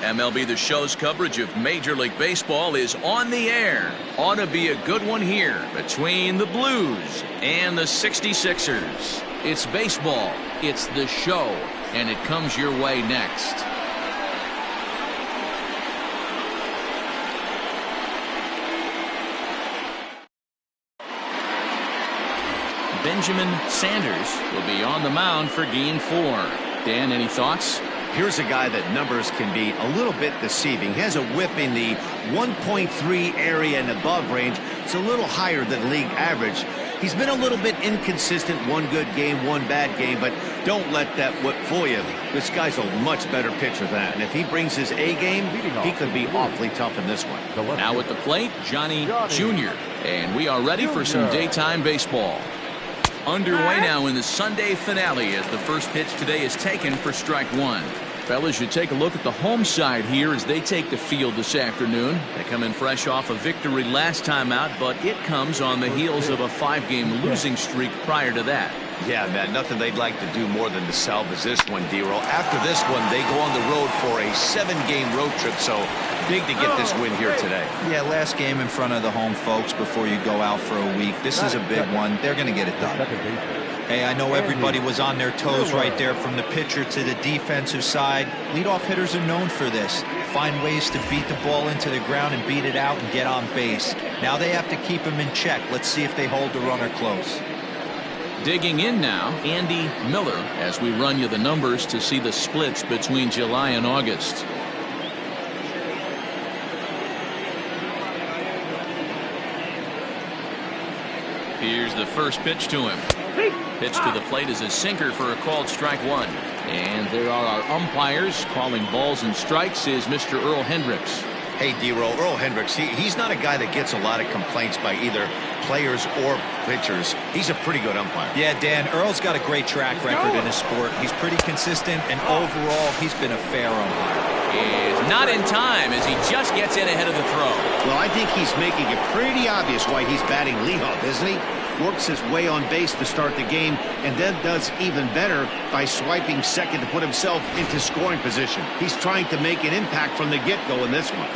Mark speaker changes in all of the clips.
Speaker 1: MLB The Show's coverage of Major League Baseball is on the air. Ought to be a good one here between the Blues and the 66ers. It's baseball, it's The Show, and it comes your way next. Benjamin Sanders will be on the mound for Game 4. Dan, any thoughts?
Speaker 2: Here's a guy that numbers can be a little bit deceiving. He has a whip in the 1.3 area and above range. It's a little higher than league average. He's been a little bit inconsistent. One good game, one bad game, but don't let that whip fool you. This guy's a much better pitcher than that. And if he brings his A game, he could be awfully tough in this one.
Speaker 1: Now at the plate, Johnny Jr. And we are ready for some daytime baseball. Underway now in the Sunday finale as the first pitch today is taken for strike one. Fellas, you take a look at the home side here as they take the field this afternoon. They come in fresh off a victory last time out, but it comes on the heels of a 5-game losing streak prior to that.
Speaker 2: Yeah, man, nothing they'd like to do more than to salvage this one, D-Roll. After this one, they go on the road for a 7-game road trip, so big to get this win here today.
Speaker 3: Yeah, last game in front of the home folks before you go out for a week. This is a big one. They're going to get it done. Hey, I know everybody was on their toes right there from the pitcher to the defensive side. Leadoff hitters are known for this. Find ways to beat the ball into the ground and beat it out and get on base. Now they have to keep him in check. Let's see if they hold the runner close.
Speaker 1: Digging in now, Andy Miller, as we run you the numbers to see the splits between July and August. Here's the first pitch to him. Pitch to the plate is a sinker for a called strike one. And there are our umpires calling balls and strikes is Mr. Earl Hendricks.
Speaker 2: Hey, D-Roll, Earl Hendricks, he's not a guy that gets a lot of complaints by either players or pitchers. He's a pretty good umpire.
Speaker 3: Yeah, Dan, Earl's got a great track record in his sport. He's pretty consistent, and overall, he's been a fair umpire.
Speaker 1: Is not in time as he just gets in ahead of the throw.
Speaker 2: Well, I think he's making it pretty obvious why he's batting leadoff, isn't he? Works his way on base to start the game, and then does even better by swiping second to put himself into scoring position. He's trying to make an impact from the get-go in this one.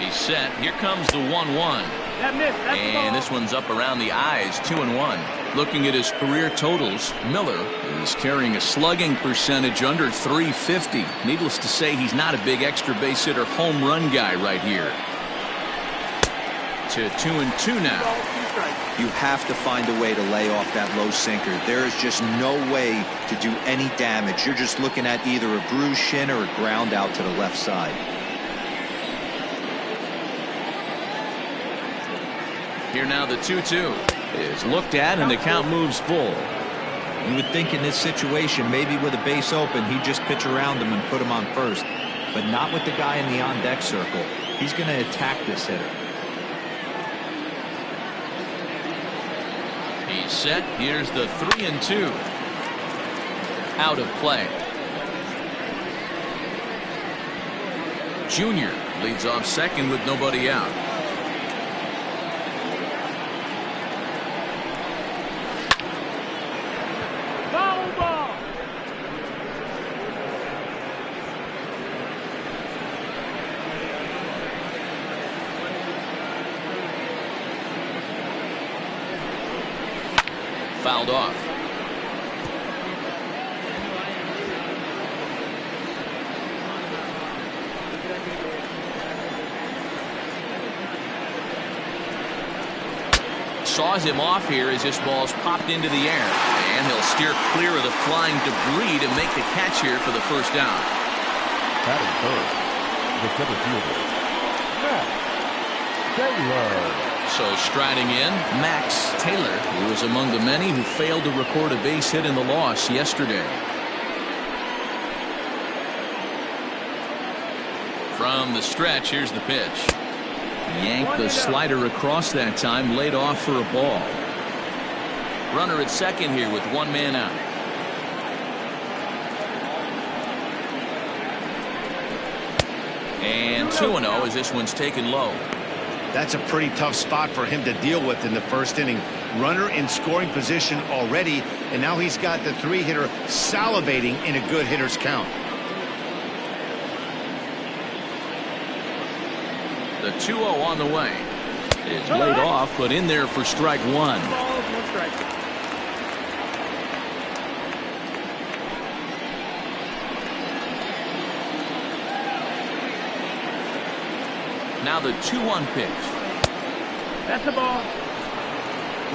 Speaker 1: He's set. Here comes the 1-1. And this one's up around the eyes, 2-1. Looking at his career totals, Miller is carrying a slugging percentage under .350. Needless to say, he's not a big extra base hitter home run guy right here. To 2-2 now.
Speaker 3: You have to find a way to lay off that low sinker. There is just no way to do any damage. You're just looking at either a bruised shin or a ground out to the left side.
Speaker 1: Here now the 2-2 is looked at and the count moves full.
Speaker 3: You would think in this situation maybe with a base open he'd just pitch around him and put him on first, but not with the guy in the on-deck circle. He's going to attack this hitter.
Speaker 1: He's set. Here's the 3-2. Out of play. Junior leads off second with nobody out. Fouled off. Saws him off here as this ball's popped into the air. And he'll steer clear of the flying debris to make the catch here for the first down.
Speaker 4: Batting first, the center fielder, Max Taylor.
Speaker 1: So striding in, Max Taylor, who was among the many who failed to record a base hit in the loss yesterday. From the stretch, here's the pitch. Yanked the slider across that time, laid off for a ball. Runner at second here with one man out. And 2-0 as this one's taken low.
Speaker 2: That's a pretty tough spot for him to deal with in the first inning. Runner in scoring position already, and now he's got the 3-hitter salivating in a good hitter's count.
Speaker 1: The 2-0 on the way. It's laid off, but in there for strike one. Now the 2-1 pitch.
Speaker 5: That's the ball.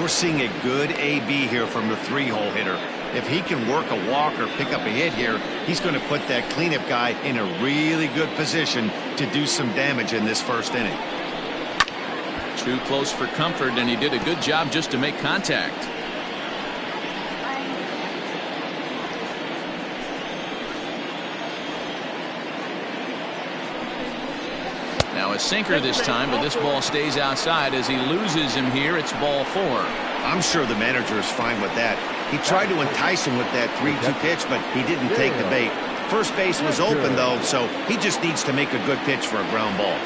Speaker 2: We're seeing a good AB here from the 3-hole hitter. If he can work a walk or pick up a hit here, he's going to put that cleanup guy in a really good position to do some damage in this first inning.
Speaker 1: Too close for comfort, and he did a good job just to make contact. Now a sinker this time, but this ball stays outside as he loses him here. It's ball 4.
Speaker 2: I'm sure the manager is fine with that. He tried to entice him with that 3-2 pitch, but he didn't take the bait. First base was open, though, so he just needs to make a good pitch for a ground ball.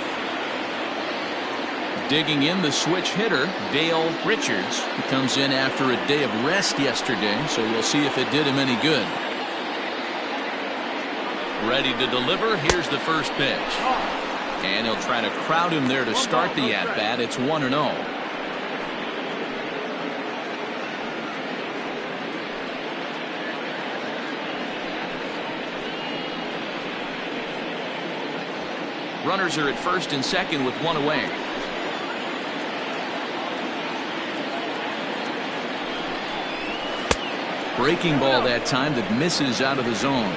Speaker 1: Digging in, the switch hitter, Dale Richards. He comes in after a day of rest yesterday, so we'll see if it did him any good. Ready to deliver. Here's the first pitch. And he'll try to crowd him there to start the at-bat. It's 1-0. Runners are at first and second with one away. Breaking ball that time that misses out of the zone.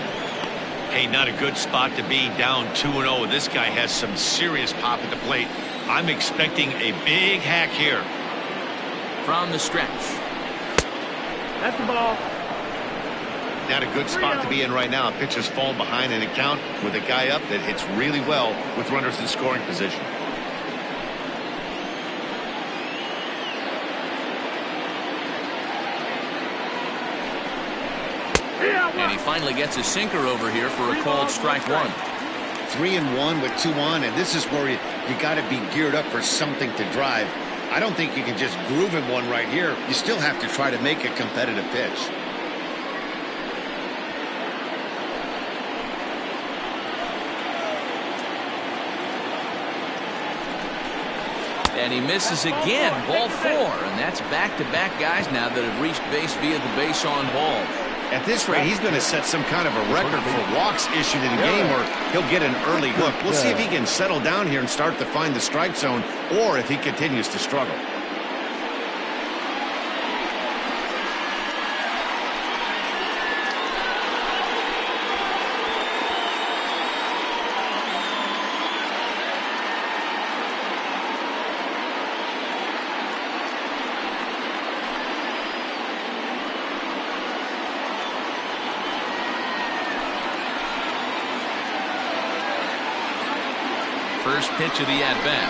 Speaker 2: Hey, not a good spot to be, down 2-0. This guy has some serious pop at the plate. I'm expecting a big hack here.
Speaker 1: From the stretch.
Speaker 5: That's the ball.
Speaker 2: Not a good spot to be in right now. Pitcher's falling behind in a count with a guy up that hits really well with runners in scoring position.
Speaker 1: And he finally gets a sinker over here for a called strike one.
Speaker 2: 3-1 with 2 on, and this is where you got to be geared up for something to drive. I don't think you can just groove him one right here. You still have to try to make a competitive pitch.
Speaker 1: And he misses again, ball 4, and that's back-to-back guys now that have reached base via the base on balls.
Speaker 2: At this rate, he's going to set some kind of a record for walks issued in a game where he'll get an early hook. We'll see if he can settle down here and start to find the strike zone, or if he continues to struggle.
Speaker 1: First pitch of the at-bat.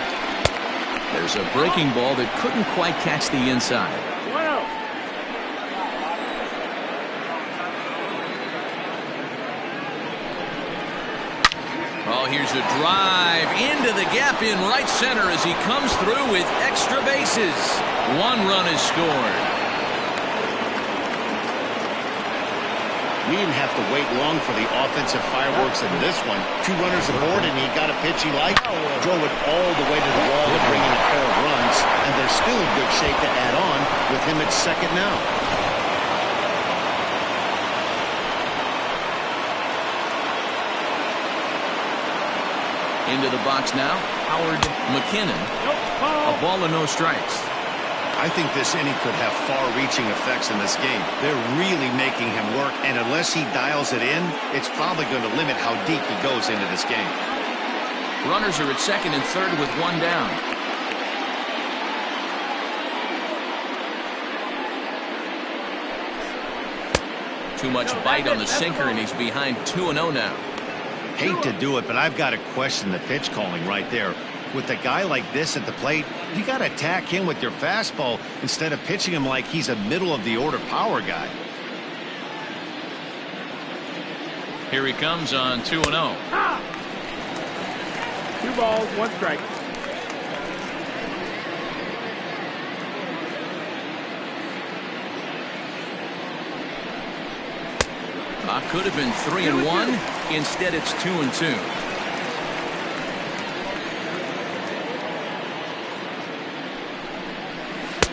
Speaker 1: There's a breaking ball that couldn't quite catch the inside. Oh, here's a drive into the gap in right center as he comes through with extra bases. 1 run is scored.
Speaker 2: We didn't have to wait long for the offensive fireworks in this one. 2 runners aboard, and he got a pitch he liked. Drove it all the way to the wall to bring in a pair of runs, and they're still in good shape to add on with him at second now.
Speaker 1: Into the box now, Howard McKinnon. A ball and no strikes.
Speaker 2: I think this inning could have far-reaching effects in this game. They're really making him work, and unless he dials it in, it's probably going to limit how deep he goes into this game.
Speaker 1: Runners are at second and third with 1 down. Too much bite on the sinker, and he's behind 2-0 now.
Speaker 2: Hate to do it, but I've got to question the pitch calling right there. With a guy like this at the plate, you got to attack him with your fastball instead of pitching him like he's a middle-of-the-order power guy.
Speaker 1: Here he comes on 2-0.
Speaker 5: 2 balls, 1 strike.
Speaker 1: Could have been 3-1. Instead, it's 2-2.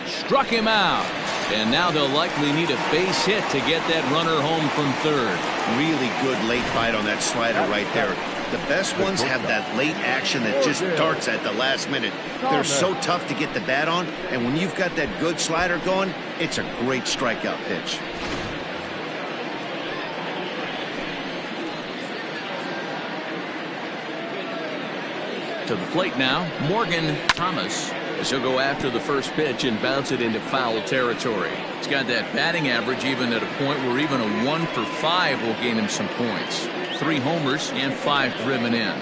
Speaker 1: Struck him out. And now they'll likely need a base hit to get that runner home from third.
Speaker 2: Really good late bite on that slider right there. The best ones have that late action that just darts at the last minute. They're so tough to get the bat on, and when you've got that good slider going, it's a great strikeout pitch.
Speaker 1: To the plate now, Morgan Thomas. As he'll go after the first pitch and bounce it into foul territory. He's got that batting average even at a point where even a 1 for 5 will gain him some points. 3 homers and 5 driven in.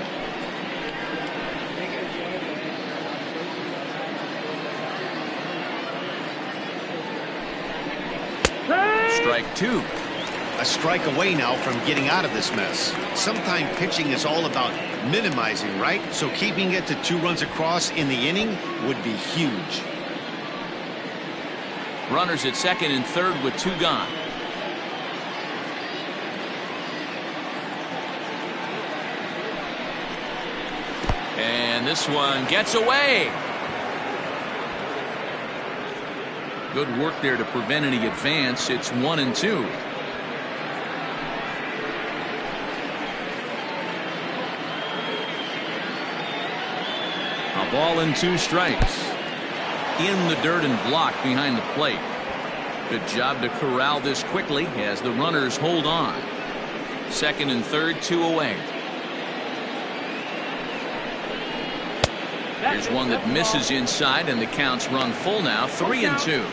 Speaker 1: Strike 2.
Speaker 2: A strike away now from getting out of this mess. Sometimes pitching is all about minimizing, right? So keeping it to 2 runs across in the inning would be huge.
Speaker 1: Runners at second and third with 2 gone. And this one gets away. Good work there to prevent any advance. It's 1-2. A ball and 2 strikes. In the dirt and blocked behind the plate. Good job to corral this quickly as the runners hold on. Second and third, 2 away. Here's one that misses inside, and the count's run full now, 3-2.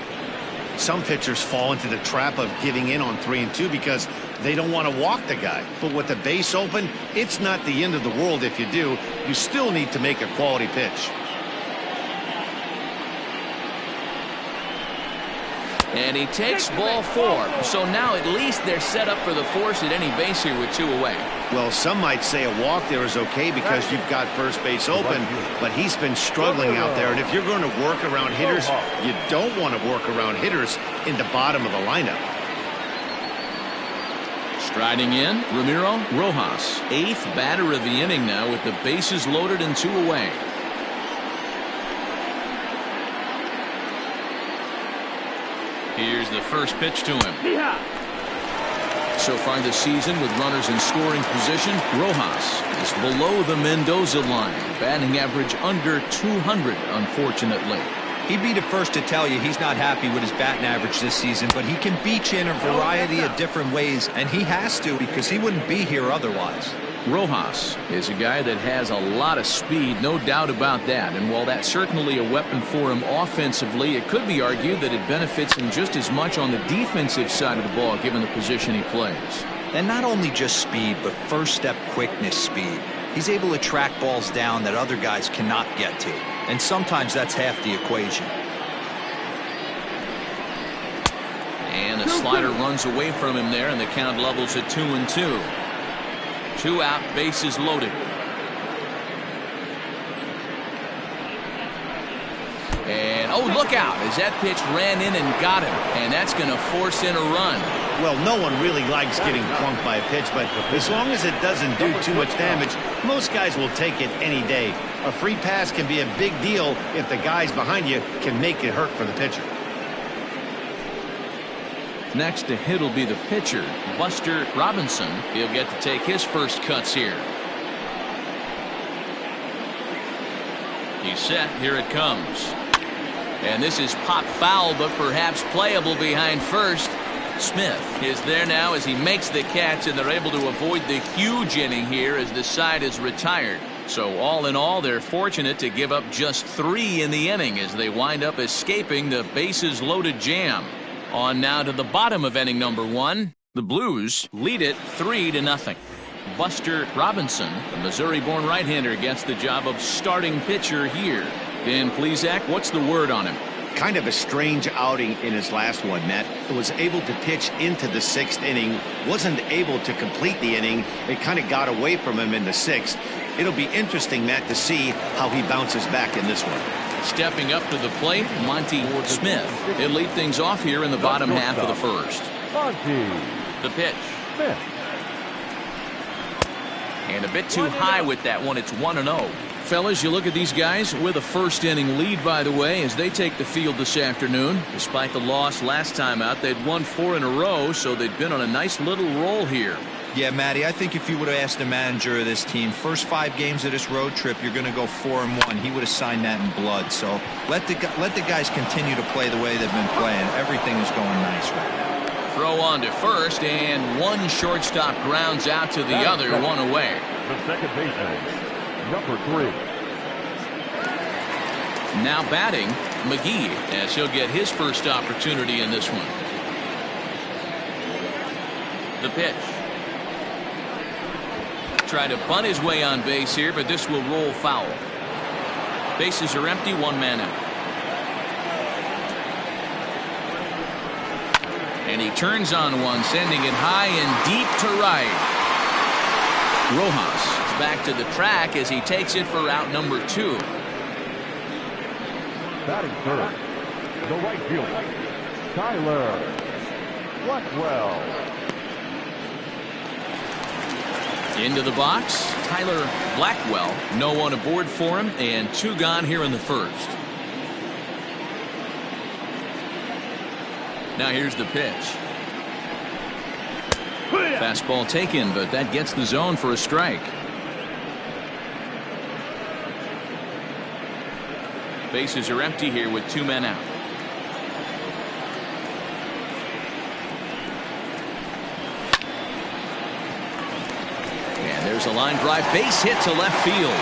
Speaker 2: Some pitchers fall into the trap of giving in on 3-2 because they don't want to walk the guy. But with the base open, it's not the end of the world if you do. You still need to make a quality pitch.
Speaker 1: And he takes ball 4. So now at least they're set up for the force at any base here with 2 away.
Speaker 2: Well, some might say a walk there is okay because you've got first base open, but he's been struggling out there. And if you're going to work around hitters, you don't want to work around hitters in the bottom of the lineup.
Speaker 1: Striding in, Ramiro Rojas, 8th batter of the inning now with the bases loaded and 2 away. Here's the first pitch to him. So far this season with runners in scoring position, Rojas is below the Mendoza line. Batting average under 200, unfortunately.
Speaker 3: He'd be the first to tell you he's not happy with his batting average this season, but he can beat you in a variety of different ways, and he has to because he wouldn't be here otherwise.
Speaker 1: Rojas is a guy that has a lot of speed, no doubt about that. And while that's certainly a weapon for him offensively, it could be argued that it benefits him just as much on the defensive side of the ball, given the position he plays.
Speaker 3: And not only just speed, but first step quickness speed. He's able to track balls down that other guys cannot get to. And sometimes that's half the equation.
Speaker 1: And a slider runs away from him there, and the count levels at 2-2. 2 out, bases loaded. And oh, look out as that pitch ran in and got him, and that's going to force in a run.
Speaker 2: Well, no one really likes getting plunked by a pitch, but as long as it doesn't do too much damage, most guys will take it any day. A free pass can be a big deal if the guys behind you can make it hurt for the pitcher.
Speaker 1: Next to hit will be the pitcher, Buster Robinson. He'll get to take his first cuts here. He's set. Here it comes. And this is pop foul, but perhaps playable behind first. Smith is there now as he makes the catch, and they're able to avoid the huge inning here as the side is retired. So all in all, they're fortunate to give up just 3 in the inning as they wind up escaping the bases loaded jam. On now to the bottom of inning number 1. The Blues lead it 3-0. Buster Robinson, the Missouri-born right-hander, gets the job of starting pitcher here. Dan Plesac, what's the word on him?
Speaker 2: Kind of a strange outing in his last one, Matt. Was able to pitch into the 6th inning, wasn't able to complete the inning. It kind of got away from him in the 6th. It'll be interesting, Matt, to see how he bounces back in this one.
Speaker 1: Stepping up to the plate, Monty Smith. He'll lead things off here in the bottom half of the first. The pitch.
Speaker 4: Smith.
Speaker 1: And a bit too high with that one. It's 1-0. Fellas, you look at these guys with a first inning lead, by the way, as they take the field this afternoon. Despite the loss last time out, they'd won 4 in a row, so they'd been on a nice little roll here.
Speaker 3: Yeah, Matty, I think if you would have asked the manager of this team, first 5 games of this road trip, you're going to go 4-1. He would have signed that in blood. So let the guys continue to play the way they've been playing. Everything is going nice right now.
Speaker 1: Throw on to first, and one shortstop grounds out to the other, one away.
Speaker 4: The second baseman, number 3.
Speaker 1: Now batting, McGee, as he'll get his first opportunity in this one. The pitch. Try to bunt his way on base here, but this will roll foul. Bases are empty, 1 man out. And he turns on one, sending it high and deep to right. Rojas is back to the track as he takes it for out number 2.
Speaker 4: Batting third, the right fielder, Tyler Blackwell.
Speaker 1: Into the box, Tyler Blackwell. No one aboard for him, and 2 gone here in the first. Now here's the pitch. Fastball taken, but that gets the zone for a strike. Bases are empty here with 2 men out. And there's a line drive, base hit to left field.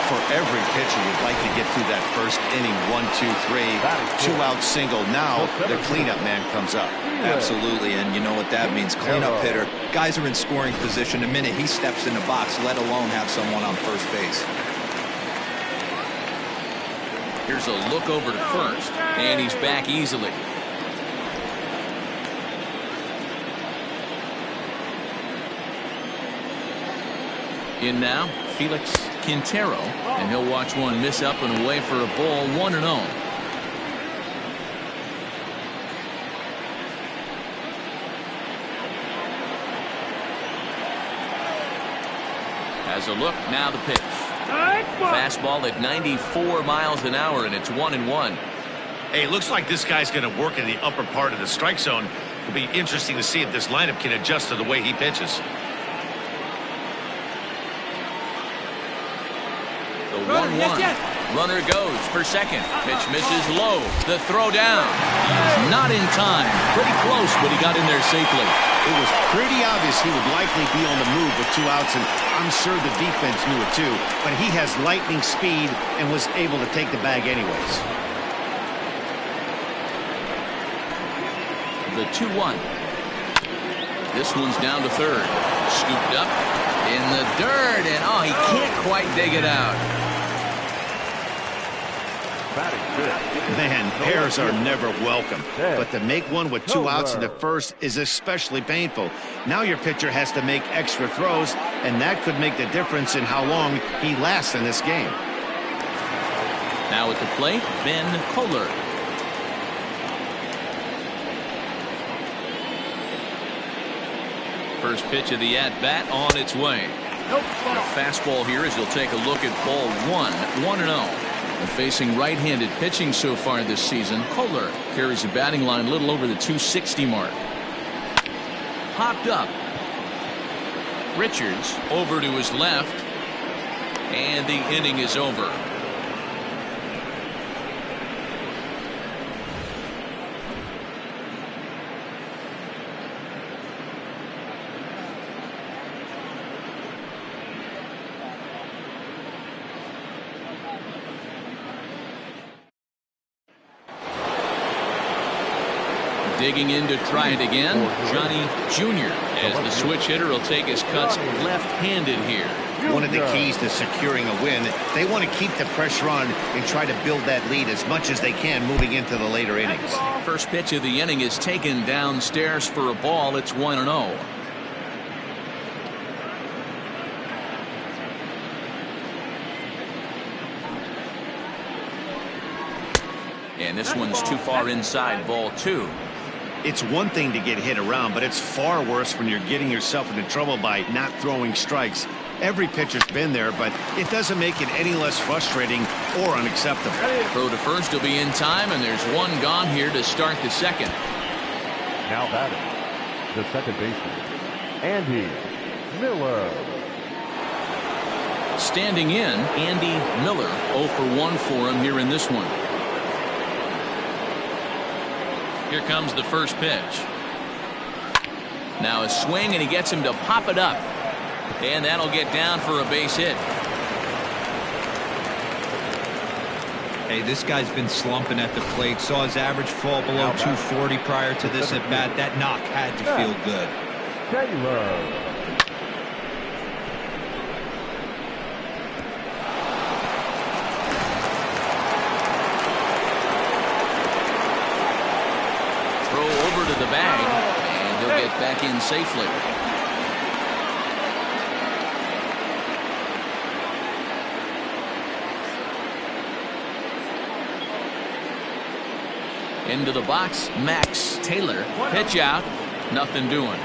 Speaker 2: For every pitcher, you'd like to get through that first inning. 1, 2, 3, 2 out single. Now the cleanup man comes up.
Speaker 3: Absolutely, and you know what that means. Cleanup hitter. Guys are in scoring position the minute he steps in the box, let alone have someone on first base.
Speaker 1: Here's a look over to first, and he's back easily. In now, Felix Quintero, and he'll watch one miss up and away for a ball, 1-0. Has a look, now the pitch. Fastball at 94 miles an hour, and it's 1-1.
Speaker 2: Hey, it looks like this guy's going to work in the upper part of the strike zone. It'll be interesting to see if this lineup can adjust to the way he pitches.
Speaker 1: The 1-1. Runner goes for second. Pitch misses low. The throw down. He's not in time. Pretty close, but he got in there safely.
Speaker 2: It was pretty obvious he would likely be on the move with 2 outs, and I'm sure the defense knew it too. But he has lightning speed and was able to take the bag anyways.
Speaker 1: The 2-1. This one's down to third. Scooped up in the dirt, and oh, he can't quite dig it out.
Speaker 2: Man, errors are never welcome, but to make one with 2 outs in the first is especially painful. Now your pitcher has to make extra throws, and that could make the difference in how long he lasts in this game.
Speaker 1: Now at the plate, Ben Kohler. First pitch of the at-bat on its way. A fastball here as he'll take a look at ball 1, 1-0. And facing right-handed pitching so far this season, Kohler carries a batting line a little over the 260 mark. Popped up. Richards over to his left, and the inning is over. Digging in to try it again, Johnny Jr. as the switch hitter will take his cuts left-handed here.
Speaker 2: One of the keys to securing a win, they want to keep the pressure on and try to build that lead as much as they can moving into the later innings.
Speaker 1: First pitch of the inning is taken downstairs for a ball. It's 1-0. And this one's too far inside, ball 2.
Speaker 2: It's one thing to get hit around, but it's far worse when you're getting yourself into trouble by not throwing strikes. Every pitcher's been there, but it doesn't make it any less frustrating or unacceptable.
Speaker 1: Throw to first will be in time, and there's one gone here to start the second.
Speaker 4: Now batting, the second baseman, Andy Miller.
Speaker 1: Standing in, Andy Miller, 0 for 1 for him here in this one. Here comes the first pitch. Now a swing, and he gets him to pop it up. And that'll get down for a base hit.
Speaker 3: Hey, this guy's been slumping at the plate. Saw his average fall below 240 prior to this at bat. That knock had to feel good.
Speaker 4: Taylor.
Speaker 1: Throw over to the bag, and he'll get back in safely. Into the box, Max Taylor. Pitch out, nothing doing.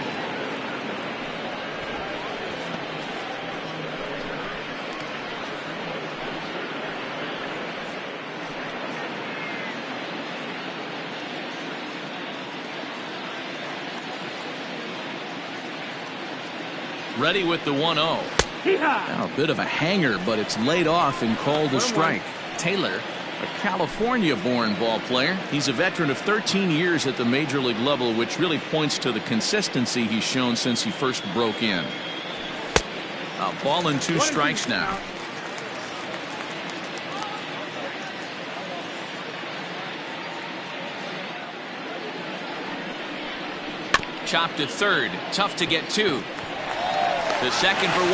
Speaker 1: Ready with the 1-0. Now a bit of a hanger, but it's laid off and called a strike. Taylor, a California-born ball player. He's a veteran of 13 years at the major league level, which really points to the consistency he's shown since he first broke in. A ball and 2 strikes now. Chopped to third. Tough to get to. The second for 1.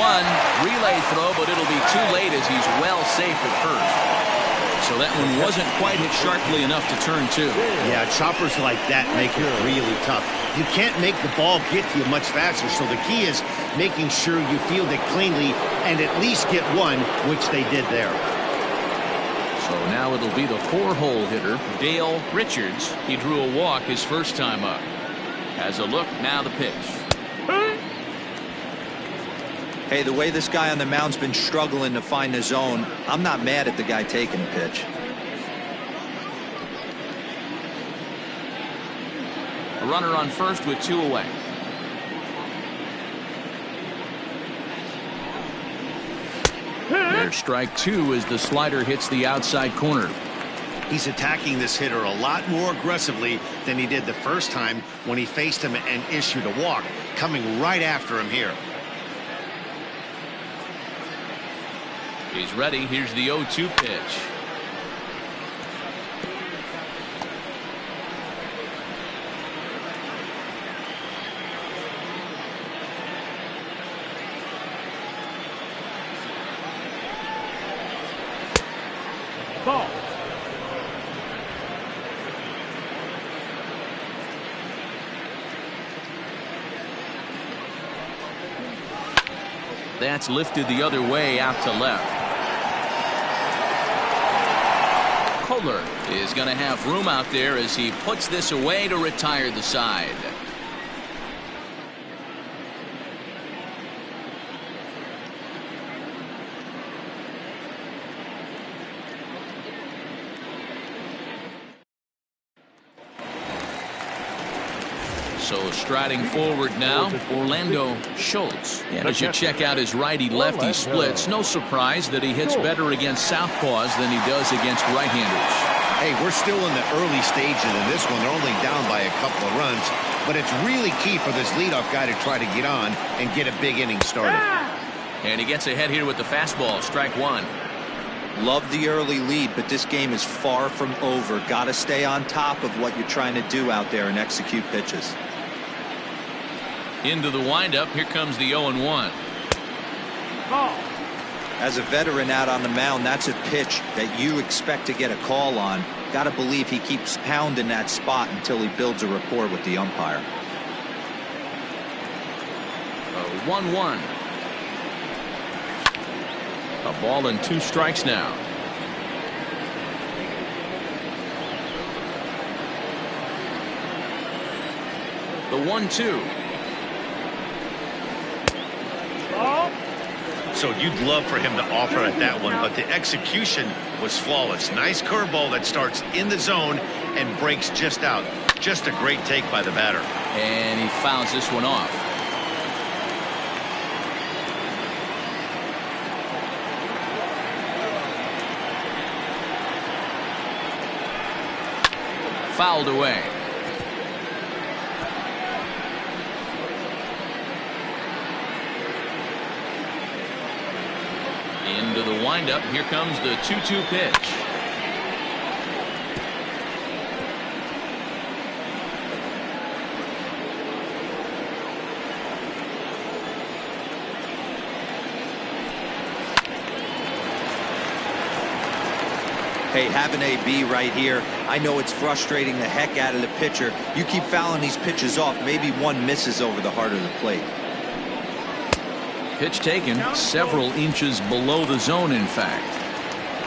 Speaker 1: Relay throw, but it'll be too late as he's well safe at first. So that one wasn't quite hit sharply enough to turn 2.
Speaker 2: Yeah, choppers like that make it really tough. You can't make the ball get to you much faster, so the key is making sure you field it cleanly and at least get 1, which they did there.
Speaker 1: So now it'll be the 4-hole hitter, Dale Richards. He drew a walk his first time up. Has a look, now the pitch.
Speaker 3: Hey, the way this guy on the mound's been struggling to find the zone, I'm not mad at the guy taking the pitch.
Speaker 1: A runner on first with 2 away. There's strike 2 as the slider hits the outside corner.
Speaker 2: He's attacking this hitter a lot more aggressively than he did the first time when he faced him and issued a walk, coming right after him here.
Speaker 1: He's ready. Here's the 0-2 pitch.
Speaker 5: Ball.
Speaker 1: That's lifted the other way out to left. Kohler is going to have room out there as he puts this away to retire the side. So striding forward now, Orlando Schultz. And as you check out his righty-lefty splits, no surprise that he hits better against southpaws than he does against right-handers.
Speaker 2: Hey, we're still in the early stages of this one. They're only down by a couple of runs, but it's really key for this leadoff guy to try to get on and get a big inning started.
Speaker 1: And he gets ahead here with the fastball, strike 1.
Speaker 3: Love the early lead, but this game is far from over. Got to stay on top of what you're trying to do out there and execute pitches.
Speaker 1: Into the windup, here comes the 0-1.
Speaker 5: Ball.
Speaker 3: As a veteran out on the mound, that's a pitch that you expect to get a call on. Got to believe he keeps pounding that spot until he builds a rapport with the umpire.
Speaker 1: 1-1. A ball and 2 strikes now. The 1-2.
Speaker 5: Ball.
Speaker 2: So you'd love for him to offer at that one, but the execution was flawless. Nice curveball that starts in the zone and breaks just out. Just a great take by the batter.
Speaker 1: And he fouls this one off. Fouled away. Into the windup. Here comes the 2-2 pitch.
Speaker 3: Hey, have an AB right here. I know it's frustrating the heck out of the pitcher. You keep fouling these pitches off, maybe one misses over the heart of the plate.
Speaker 1: Pitch taken several inches below the zone, in fact.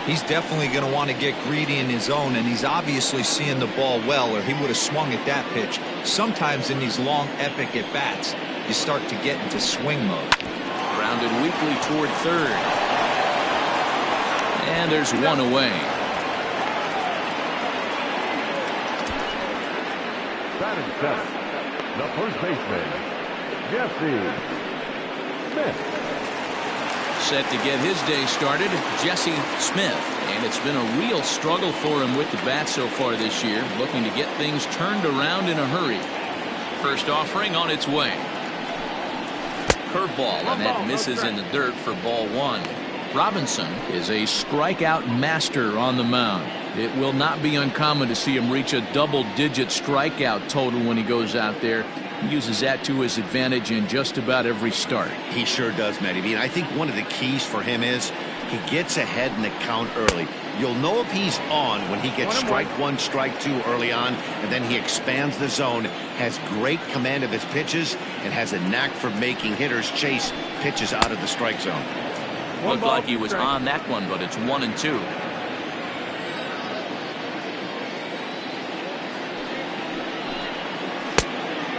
Speaker 3: He's definitely going to want to get greedy in his zone, and he's obviously seeing the ball well, or he would have swung at that pitch. Sometimes in these long, epic at-bats, you start to get into swing mode.
Speaker 1: Grounded weakly toward third. And there's one away.
Speaker 4: Batting center, the first baseman, Jesse Smith.
Speaker 1: Set to get his day started, Jesse Smith. And it's been a real struggle for him with the bat so far this year, looking to get things turned around in a hurry. First offering on its way. Curveball, and that misses in the dirt for ball one. Robinson is a strikeout master on the mound. It will not be uncommon to see him reach a double-digit strikeout total when he goes out there. He uses that to his advantage in just about every start.
Speaker 2: He sure does, Matty B. And I think one of the keys for him is he gets ahead in the count early. You'll know if he's on when he gets strike one, strike two early on, and then he expands the zone, has great command of his pitches, and has a knack for making hitters chase pitches out of the strike zone.
Speaker 1: Looked like he was on that one, but it's 1-2.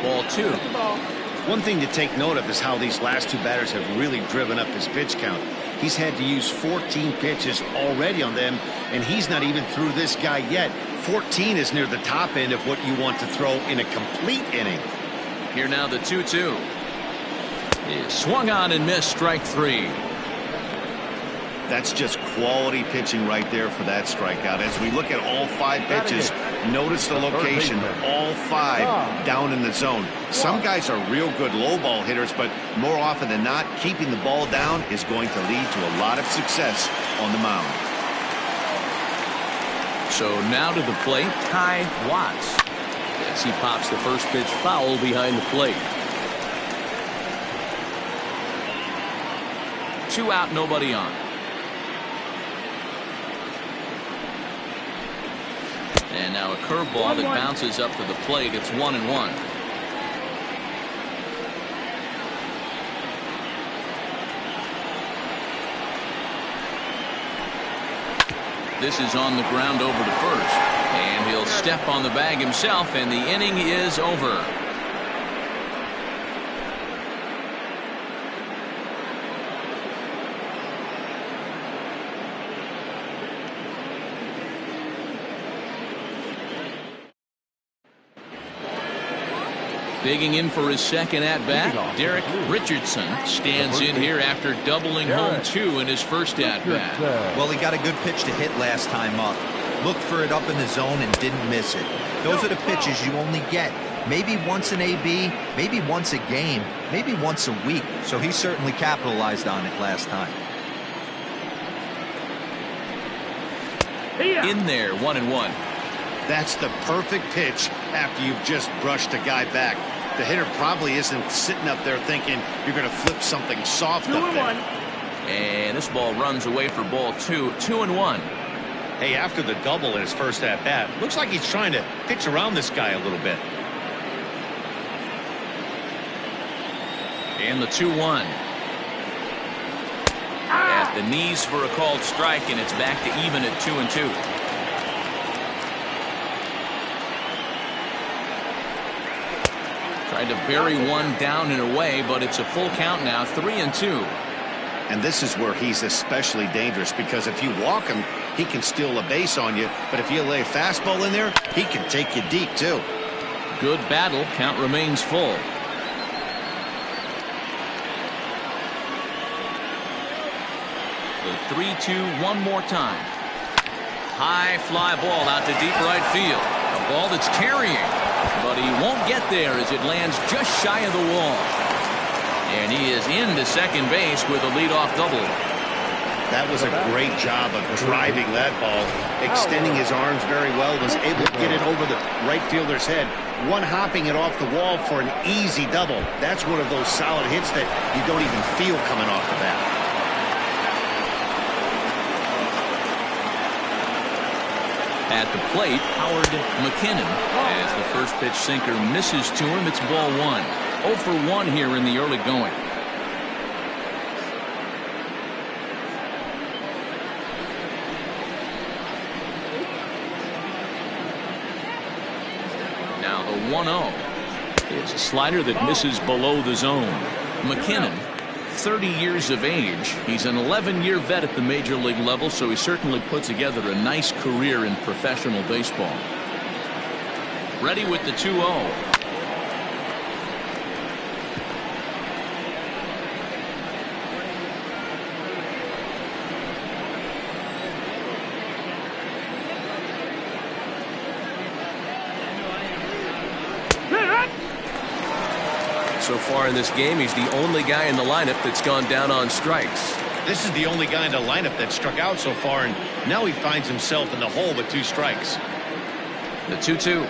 Speaker 1: Ball two.
Speaker 2: One thing to take note of is how these last two batters have really driven up his pitch count. He's had to use 14 pitches already on them, and he's not even through this guy yet. 14 is near the top end of what you want to throw in a complete inning.
Speaker 1: Here now the 2-2. Is swung on and missed, strike three.
Speaker 2: That's just quality pitching right there for that strikeout. As we look at all five pitches, notice the location. All five down in the zone. Some guys are real good low ball hitters, but more often than not, keeping the ball down is going to lead to a lot of success on the mound.
Speaker 1: So now to the plate, Ty Watts. As he pops the first pitch foul behind the plate. 2 out, nobody on. And now a curveball that bounces up to the plate. It's 1-1. This is on the ground over to first. And he'll step on the bag himself, and the inning is over. Digging in for his second at-bat, Derek Richardson stands in here after doubling home 2 in his first at-bat.
Speaker 3: Well, he got a good pitch to hit last time up. Looked for it up in the zone and didn't miss it. Those are the pitches you only get maybe once an AB, maybe once a game, maybe once a week. So he certainly capitalized on it last time.
Speaker 1: In there, 1-1.
Speaker 2: That's the perfect pitch after you've just brushed a guy back. The hitter probably isn't sitting up there thinking you're going to flip something soft up there.
Speaker 1: And this ball runs away for ball two. 2-1.
Speaker 2: Hey, after the double in his first at-bat, looks like he's trying to pitch around this guy a little bit.
Speaker 1: And the 2-1. At the knees for a called strike, and it's back to even at 2-2. Tried to bury one down and away, but it's a full count now, 3-2.
Speaker 2: And this is where he's especially dangerous, because if you walk him, he can steal a base on you. But if you lay a fastball in there, he can take you deep, too.
Speaker 1: Good battle. Count remains full. The 3-2 one more time. High fly ball out to deep right field. A ball that's carrying, but he won't get there as it lands just shy of the wall. And he is into second base with a leadoff double.
Speaker 2: That was a great job of driving that ball, extending his arms very well, was able to get it over the right fielder's head, one-hopping it off the wall for an easy double. That's one of those solid hits that you don't even feel coming off the bat.
Speaker 1: At the plate, Howard McKinnon, as the first pitch sinker misses to him. It's ball one. 0 for 1 here in the early going. Now the 1-0 is a slider that misses below the zone. McKinnon, 30 years of age. He's an 11-year vet at the major league level, so he certainly put together a nice career in professional baseball. Ready with the 2-0. So far in this game, he's the only guy in the lineup that's gone down on strikes.
Speaker 2: This is the only guy in the lineup that struck out so far, and now he finds himself in the hole with 2 strikes.
Speaker 1: The 2-2.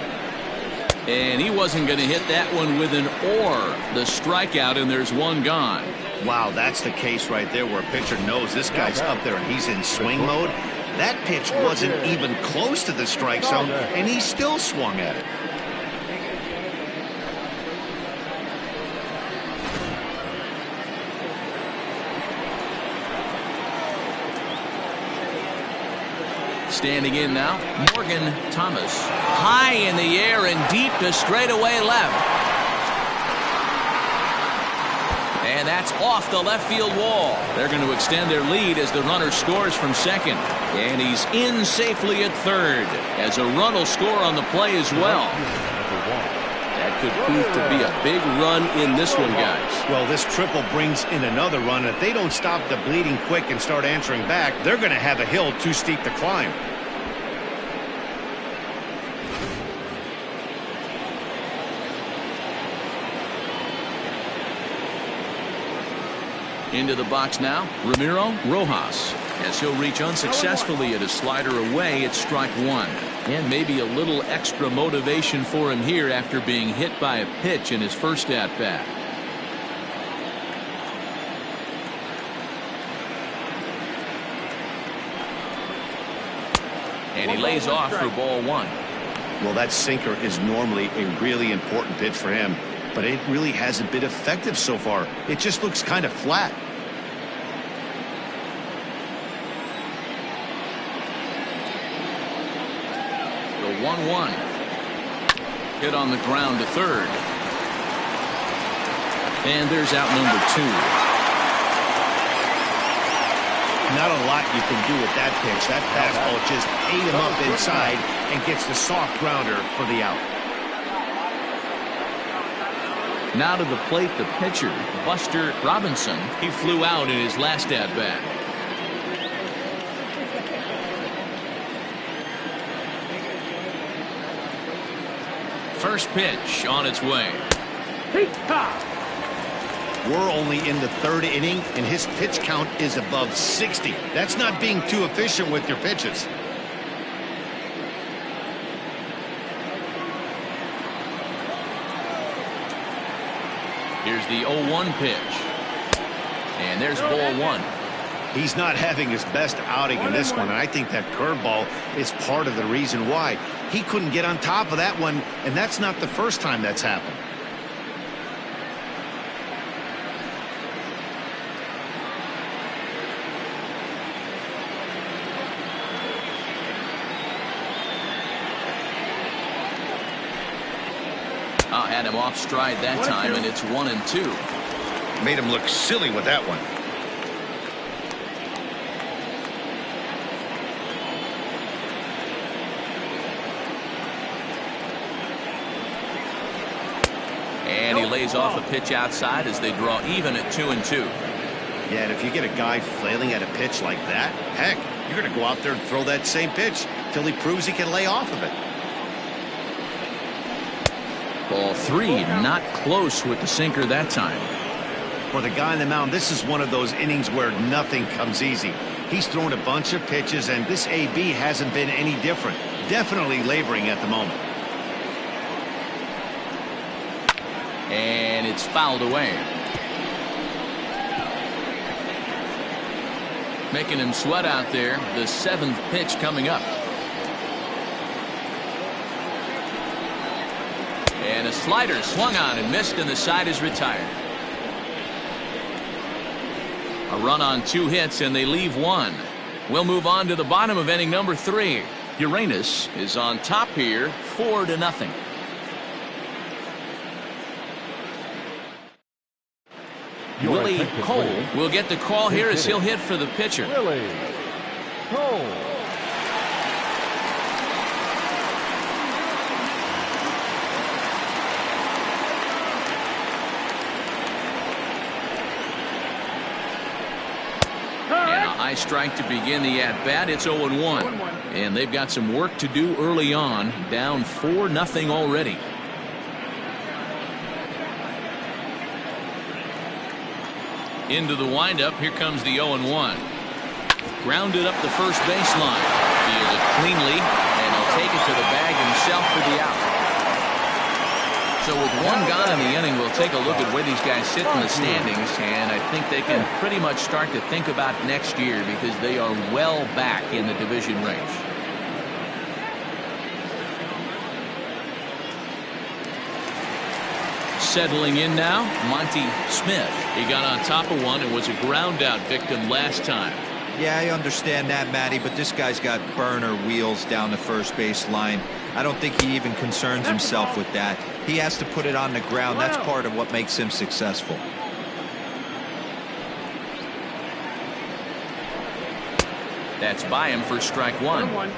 Speaker 1: And he wasn't going to hit that one with an or. The strikeout, and there's one gone.
Speaker 2: Wow, that's the case right there where a pitcher knows this guy's up there and he's in swing mode. That pitch wasn't even close to the strike zone, and he still swung at it.
Speaker 1: Standing in now, Morgan Thomas. High in the air and deep to straightaway left. And that's off the left field wall. They're going to extend their lead as the runner scores from second. And he's in safely at third, as a run will score on the play as well. That could prove to be a big run in this one, guys.
Speaker 2: Well, this triple brings in another run. If they don't stop the bleeding quick and start answering back, they're going to have a hill too steep to climb.
Speaker 1: Into the box now, Ramiro Rojas, as he'll reach unsuccessfully at a slider away. It's strike one. And maybe a little extra motivation for him here after being hit by a pitch in his first at-bat. And he lays off for ball one.
Speaker 2: Well, that sinker is normally a really important pitch for him, but it really hasn't been effective so far. It just looks kind of flat.
Speaker 1: The 1-1. Hit on the ground to third. And there's out number 2.
Speaker 2: Not a lot you can do with that pitch. That fastball just ate him up inside and gets the soft grounder for the out.
Speaker 1: Now to the plate, the pitcher, Buster Robinson. He flew out in his last at-bat. First pitch on its way.
Speaker 2: We're only in the 3rd inning, and his pitch count is above 60. That's not being too efficient with your pitches.
Speaker 1: Here's the 0-1 pitch. And there's ball one.
Speaker 2: He's not having his best outing in this one, and I think that curveball is part of the reason why. He couldn't get on top of that one, and that's not the first time that's happened.
Speaker 1: Had him off stride that time, and it's 1-2.
Speaker 2: Made him look silly with that one.
Speaker 1: And he lays off a pitch outside as they draw even at 2-2.
Speaker 2: Yeah, and if you get a guy flailing at a pitch like that, heck, you're going to go out there and throw that same pitch till he proves he can lay off of it.
Speaker 1: Ball 3, not close with the sinker that time.
Speaker 2: For the guy on the mound, this is one of those innings where nothing comes easy. He's thrown a bunch of pitches, and this AB hasn't been any different. Definitely laboring at the moment.
Speaker 1: And it's fouled away. Making him sweat out there. The 7th pitch coming up. And a slider swung on and missed, and the side is retired. A run on 2 hits, and they leave 1. We'll move on to the bottom of inning number 3. Uranus is on top here, 4-0. Willie Cole will get the call here as he'll hit for the pitcher.
Speaker 4: Willie Cole.
Speaker 1: And a high strike to begin the at-bat. It's 0-1. And they've got some work to do early on. Down 4-0 already. Into the windup. Here comes the 0-1. Grounded up the first baseline. Fielded cleanly, and he'll take it to the bag himself for the out. So with 1 gone in the inning, we'll take a look at where these guys sit in the standings, and I think they can pretty much start to think about next year because they are well back in the division race. Settling in now, Monty Smith. He got on top of one and was a ground out victim last time.
Speaker 3: Yeah, I understand that, Matty, but this guy's got burner wheels down the first base line. I don't think he even concerns himself with that. He has to put it on the ground. That's part of what makes him successful.
Speaker 1: That's by him for strike 1.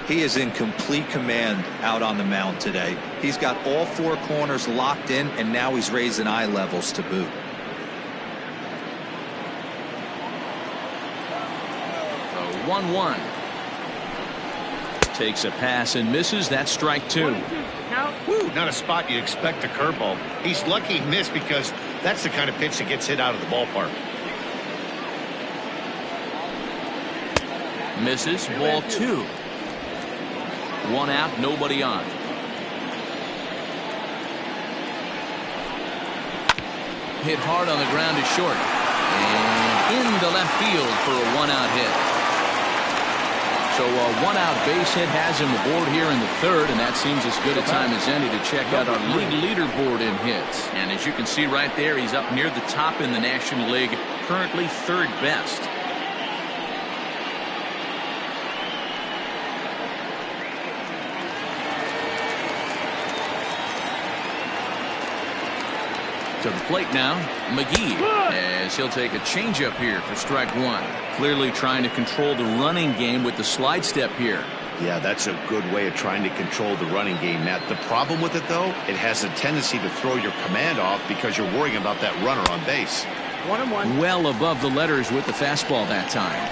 Speaker 3: He is in complete command out on the mound today. He's got all 4 corners locked in, and now he's raising eye levels to boot.
Speaker 1: So 1-1. Takes a pass and misses. That's strike 2.
Speaker 2: Woo, not a spot you'd expect a curveball. He's lucky he missed because that's the kind of pitch that gets hit out of the ballpark.
Speaker 1: Misses. Ball 2. 1 out, nobody on. Hit hard on the ground to short. And into left field for a 1-out hit. So a 1-out base hit has him aboard here in the 3rd, and that seems as good a time as any to check out our league leaderboard in hits. And as you can see right there, he's up near the top in the National League, currently 3rd best. To the plate now, McGee, as he'll take a changeup here for strike 1. Clearly trying to control the running game with the slide step here.
Speaker 2: Yeah, that's a good way of trying to control the running game, Matt. The problem with it, though, it has a tendency to throw your command off because you're worrying about that runner on base.
Speaker 5: 1-1.
Speaker 1: Well above the letters with the fastball that time.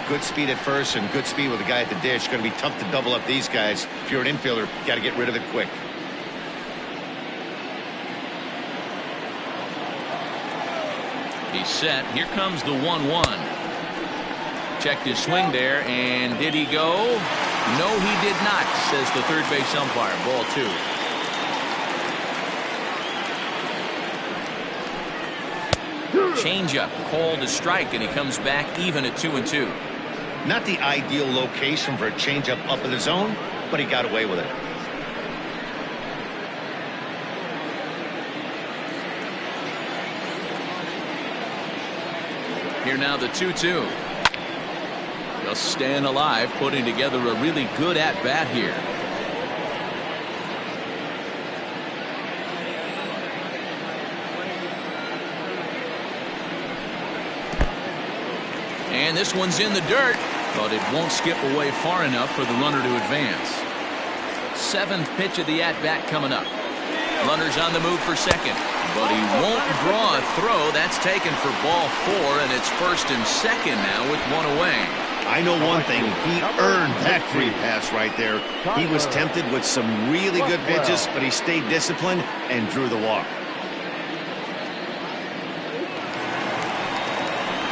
Speaker 2: Good speed at first and good speed with the guy at the dish. Going to be tough to double up these guys. If you're an infielder, you got to get rid of it quick.
Speaker 1: He's set. Here comes the 1-1. Checked his swing there, and did he go? No, he did not, says the third base umpire. Ball 2. Changeup called a strike, and he comes back even at 2-2.
Speaker 2: Not the ideal location for a changeup up in the zone, but he got away with it.
Speaker 1: Here now the 2-2. Just staying alive, putting together a really good at-bat here. And this one's in the dirt, but it won't skip away far enough for the runner to advance. 7th pitch of the at-bat coming up. Runner's on the move for second, but he won't draw a throw. That's taken for ball 4, and it's 1st and 2nd now with 1 away.
Speaker 2: I know one thing. He earned that free pass right there. He was tempted with some really good pitches, but he stayed disciplined and drew the walk.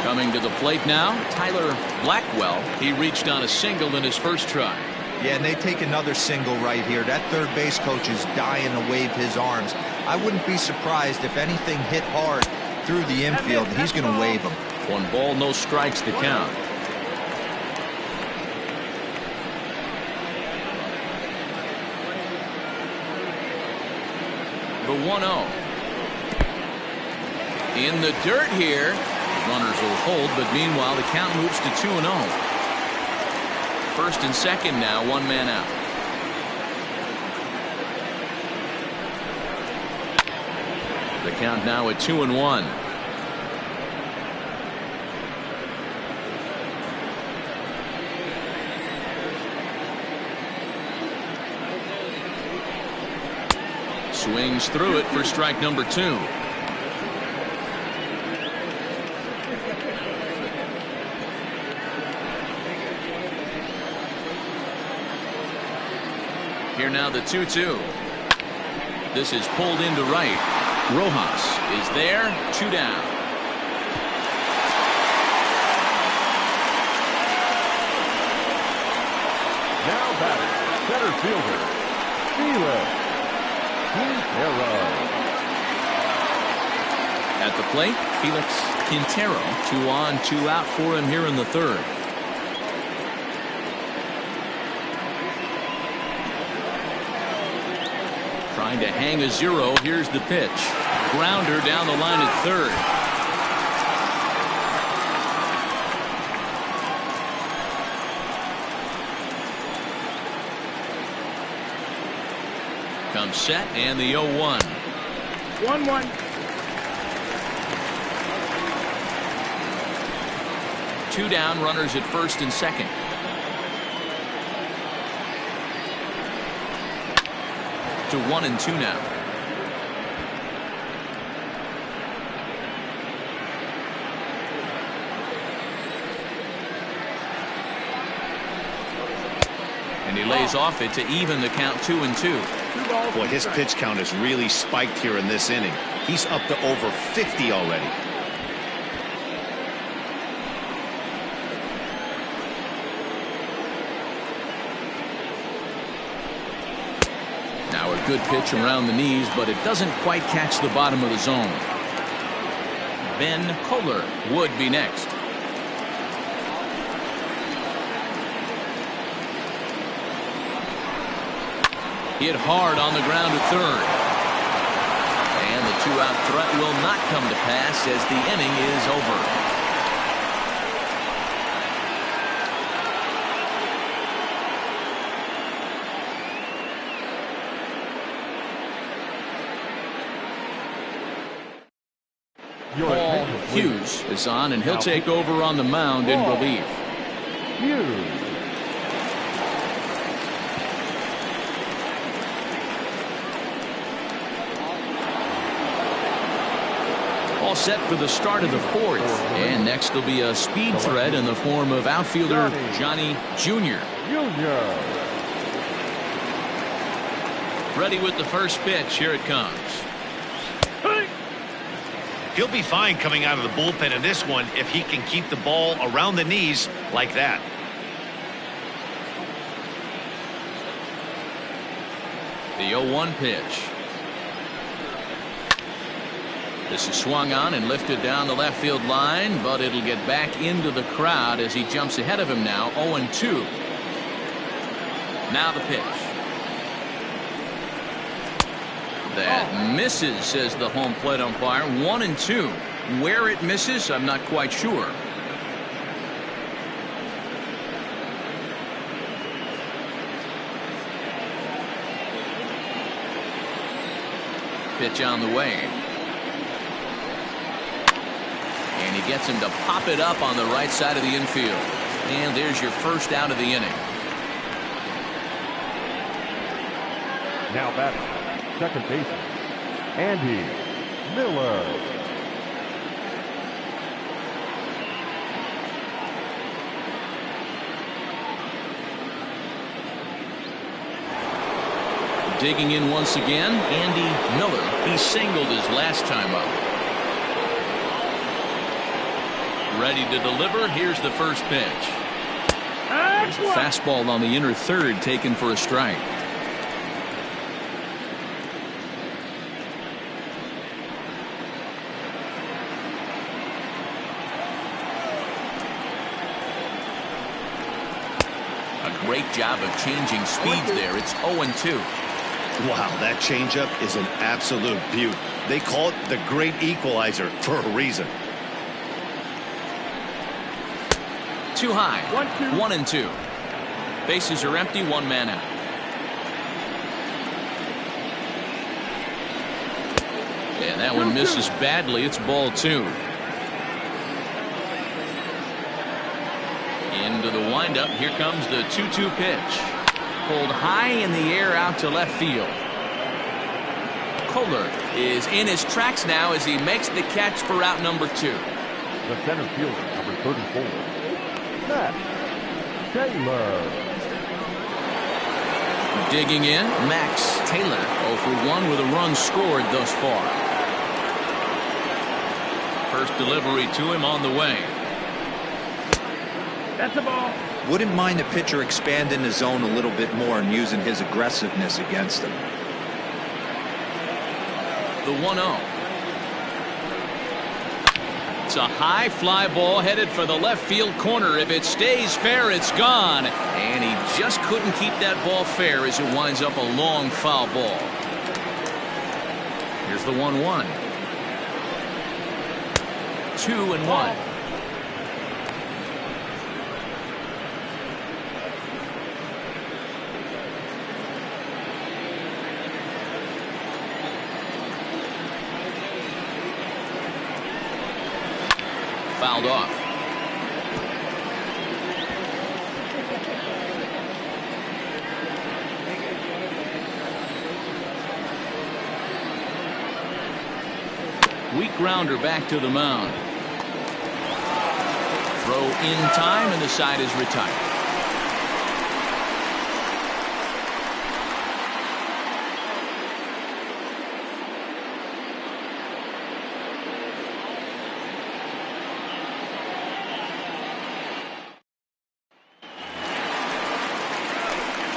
Speaker 1: Coming to the plate now, Tyler Blackwell. He reached on a single in his first try.
Speaker 3: Yeah, and they take another single right here. That third base coach is dying to wave his arms. I wouldn't be surprised if anything hit hard through the infield. He's going to wave them.
Speaker 1: 1 ball, no strikes to count. The 1-0. In the dirt here. Runners will hold, but meanwhile the count moves to 2-0. 1st and 2nd now, 1 man out. The count now at 2-1. Swings through it for strike number 2. Here now the 2-2. This is pulled into right. Rojas is there. 2 down.
Speaker 4: Now batting, center fielder, Felix Quintero.
Speaker 1: At the plate, Felix Quintero. 2 on, 2 out for him here in the 3rd. Trying to hang a 0. Here's the pitch. Grounder down the line at 3rd. Comes set and the 0-1.
Speaker 5: 1-1.
Speaker 1: 2 down, runners at 1st and 2nd. To 1-2 now. And he lays off it to even the count 2-2.
Speaker 2: Boy, his pitch count has really spiked here in this inning. He's up to over 50 already.
Speaker 1: Now a good pitch around the knees, but it doesn't quite catch the bottom of the zone. Ben Kohler would be next. Hit hard on the ground at 3rd. And the 2-out threat will not come to pass as the inning is over. Paul Hughes is on, and he'll take over on the mound in relief.
Speaker 4: Hughes.
Speaker 1: All set for the start of the 4th. And next will be a speed threat in the form of outfielder Johnny Jr. Ready with the first pitch. Here it comes.
Speaker 2: He'll be fine coming out of the bullpen in this one if he can keep the ball around the knees like that.
Speaker 1: The 0-1 pitch. This is swung on and lifted down the left field line, but it'll get back into the crowd as he jumps ahead of him now. 0-2. Now the pitch. That misses, says the home plate umpire. 1-2. Where it misses, I'm not quite sure. Pitch on the way. And And he gets him to pop it up on the right side of the infield. And there's your first out of the inning.
Speaker 4: Now batting, second baseman, Andy Miller.
Speaker 1: Digging in once again, Andy Miller. He singled his last time up. Ready to deliver. Here's the first pitch. There's a fastball on the inner third taken for a strike. A great job of changing speeds there. It's 0-2.
Speaker 2: Wow, that changeup is an absolute beaut. They call it the great equalizer for a reason.
Speaker 1: Too high. 1-2. Bases are empty. One man out. And that one misses badly. It's ball 2. Into the windup. Here comes the 2-2 pitch. Pulled high in the air out to left field. Kohler is in his tracks now as he makes the catch for out number 2.
Speaker 4: The center fielder, number 34, Max Taylor.
Speaker 1: Digging in, Max Taylor 0 for 1 with a run scored thus far. First delivery to him on the way.
Speaker 5: That's a ball.
Speaker 3: Wouldn't mind the pitcher expanding the zone a little bit more and using his aggressiveness against him.
Speaker 1: The 1-0. It's a high fly ball headed for the left field corner. If it stays fair, it's gone. And he just couldn't keep that ball fair as it winds up a long foul ball. Here's the 1-1. 2-1. Fouled off. Weak grounder back to the mound. Throw in time and the side is retired.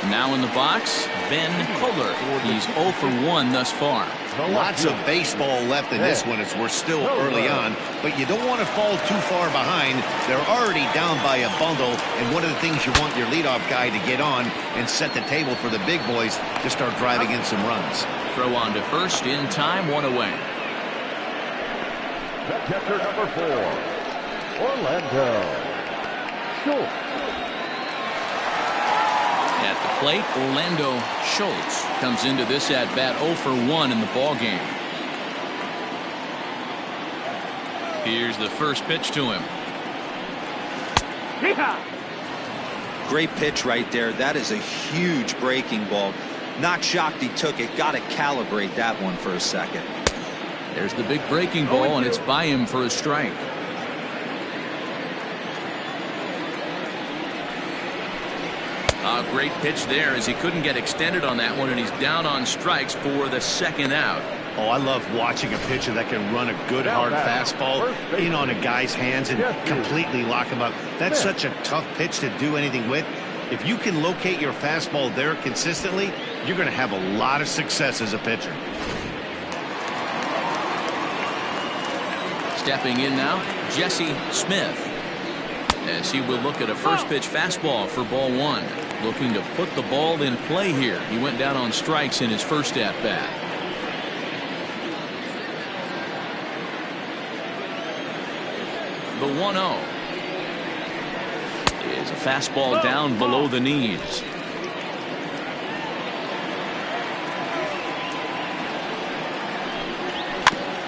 Speaker 1: Now in the box, Ben Kohler. He's 0 for 1 thus far.
Speaker 2: Lots of baseball left in this one as we're still early on, but you don't want to fall too far behind. They're already down by a bundle, and one of the things you want your leadoff guy to get on and set the table for the big boys to start driving in some runs.
Speaker 1: Throw on to first in time, 1 away.
Speaker 4: The catcher, number 4, Orlando Schultz.
Speaker 1: At the plate, Orlando Schultz comes into this at bat 0 for 1 in the ball game. Here's the first pitch to him.
Speaker 3: Great pitch right there. That is a huge breaking ball. Not shocked he took it. Got to calibrate that one for a second.
Speaker 1: There's the big breaking ball, and it's by him for a strike. A great pitch there as he couldn't get extended on that one, and he's down on strikes for the second out.
Speaker 2: Oh, I love watching a pitcher that can run a good hard fastball in on a guy's hands and completely lock him up. That's such a tough pitch to do anything with. If you can locate your fastball there consistently, you're going to have a lot of success as a pitcher.
Speaker 1: Stepping in now, Jesse Smith, as he will look at a first pitch fastball for ball 1. Looking to put the ball in play here. He went down on strikes in his first at bat. The 1-0 is a fastball down below the knees.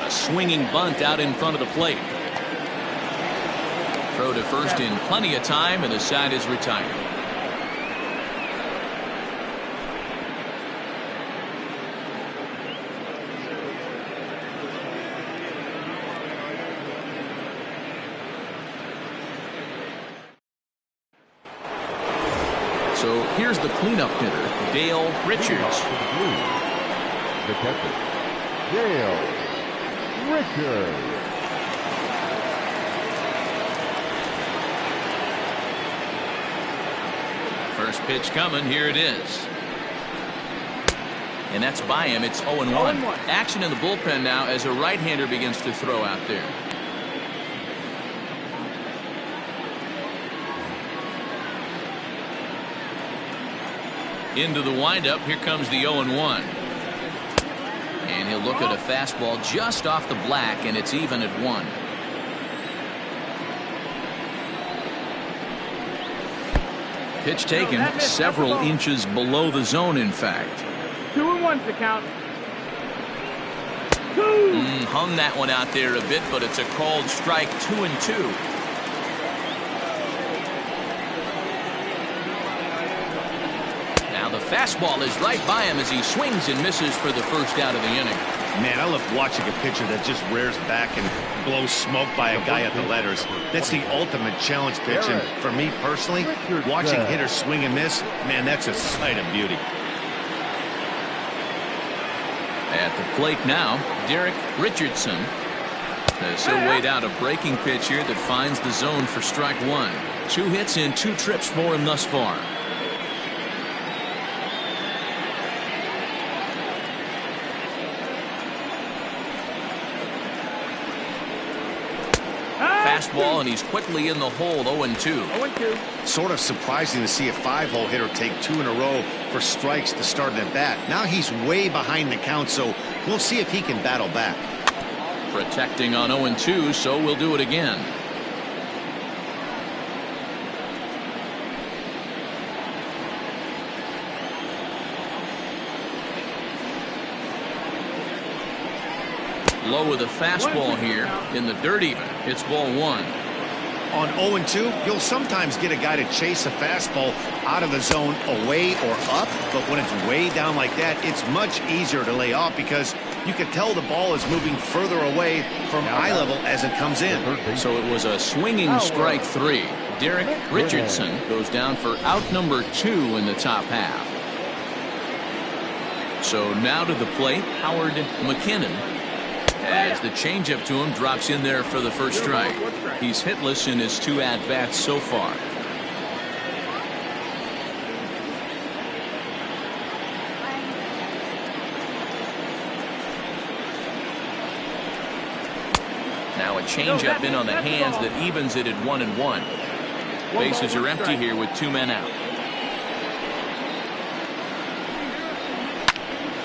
Speaker 1: A swinging bunt out in front of the plate. throw to first in plenty of time, and the side is retired. So here's the cleanup hitter, Dale Richards.
Speaker 4: The catcher, Dale Richards.
Speaker 1: First pitch coming. Here it is. And that's by him. It's 0-1. Action in the bullpen now as a right-hander begins to throw out there. Into the windup. Here comes the 0-1. And he'll look at a fastball just off the black, and it's even at 1. Pitch taken several inches below the zone, in fact.
Speaker 5: 2-1 to count.
Speaker 1: Hung that one out there a bit, but it's a called strike. 2-2. Now the fastball is right by him as he swings and misses for the first out of the inning.
Speaker 2: Man, I love watching a pitcher that just rears back and blows smoke by a guy at the letters. That's the ultimate challenge pitch, and for me personally, watching hitters swing and miss, man, that's a sight of beauty.
Speaker 1: At the plate now, Derek Richardson. As he'll wait out a breaking pitch here that finds the zone for strike 1. 2 hits in 2 trips for him thus far. Fastball, and he's quickly in the hole. 0-2.
Speaker 5: 0-2.
Speaker 2: Sort of surprising to see a 5-hole hitter take 2 in a row for strikes to start an at bat. Now he's way behind the count, so we'll see if he can battle back.
Speaker 1: Protecting on 0-2, so we'll do it again. Low with a fastball here in the dirt even. It's ball 1.
Speaker 2: On 0-2, you'll sometimes get a guy to chase a fastball out of the zone away or up, but when it's way down like that, it's much easier to lay off because you can tell the ball is moving further away from eye level as it comes in.
Speaker 1: So it was a swinging strike 3. Derek Richardson goes down for out number 2 in the top half. So now to the plate, Howard McKinnon. As the changeup to him drops in there for the first strike. He's hitless in his 2 at-bats so far. Now a changeup in on the hands that evens it at 1-1. Bases are empty here with 2 men out.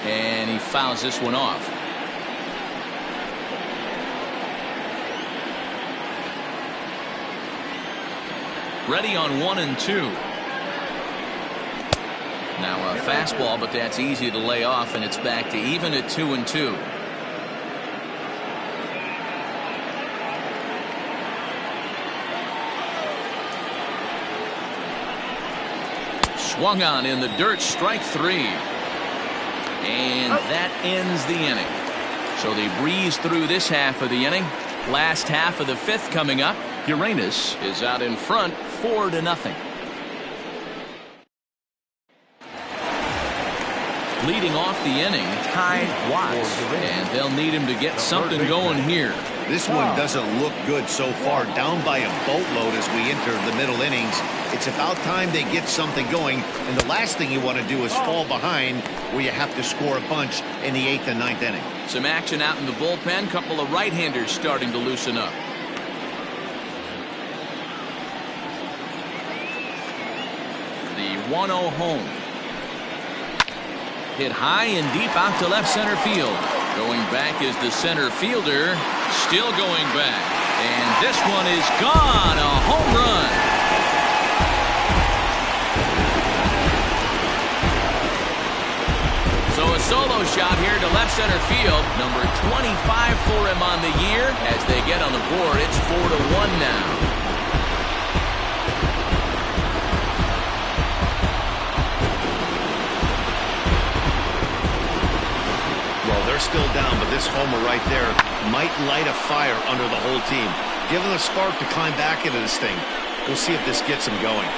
Speaker 1: And he fouls this one off. Ready on 1-2. Now a fastball, but that's easy to lay off, and it's back to even at 2-2. Swung on in the dirt, strike 3. And that ends the inning. So they breeze through this half of the inning. Last half of the 5th coming up. Uranus is out in front 4-0. Leading off the inning, Ty Watts, and they'll need him to get something going here.
Speaker 2: This one doesn't look good so far, down by a boatload as we enter the middle innings. It's about time they get something going, and the last thing you want to do is fall behind where you have to score a bunch in the 8th and 9th inning.
Speaker 1: Some action out in the bullpen, couple of right-handers starting to loosen up. The 1-0 home. Hit high and deep out to left center field. Going back is the center fielder. Still going back. And this one is gone. A home run. So a solo shot here to left center field. Number 25 for him on the year. As they get on the board, it's 4-1 now.
Speaker 2: they're still down, but this homer right there might light a fire under the whole team. Give them a spark to climb back into this thing. We'll see if this gets them going.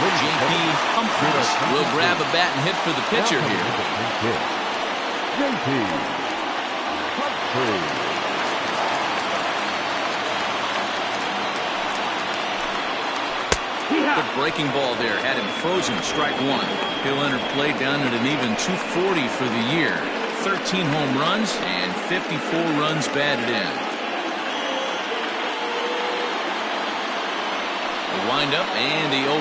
Speaker 1: J.P. Humphries will grab a bat and hit for the pitcher here.
Speaker 4: J.P. Humphries.
Speaker 1: The breaking ball there had him frozen. Strike one. He'll enter play down at an even 240 for the year. 13 home runs and 54 runs batted in. The windup and the 0-1.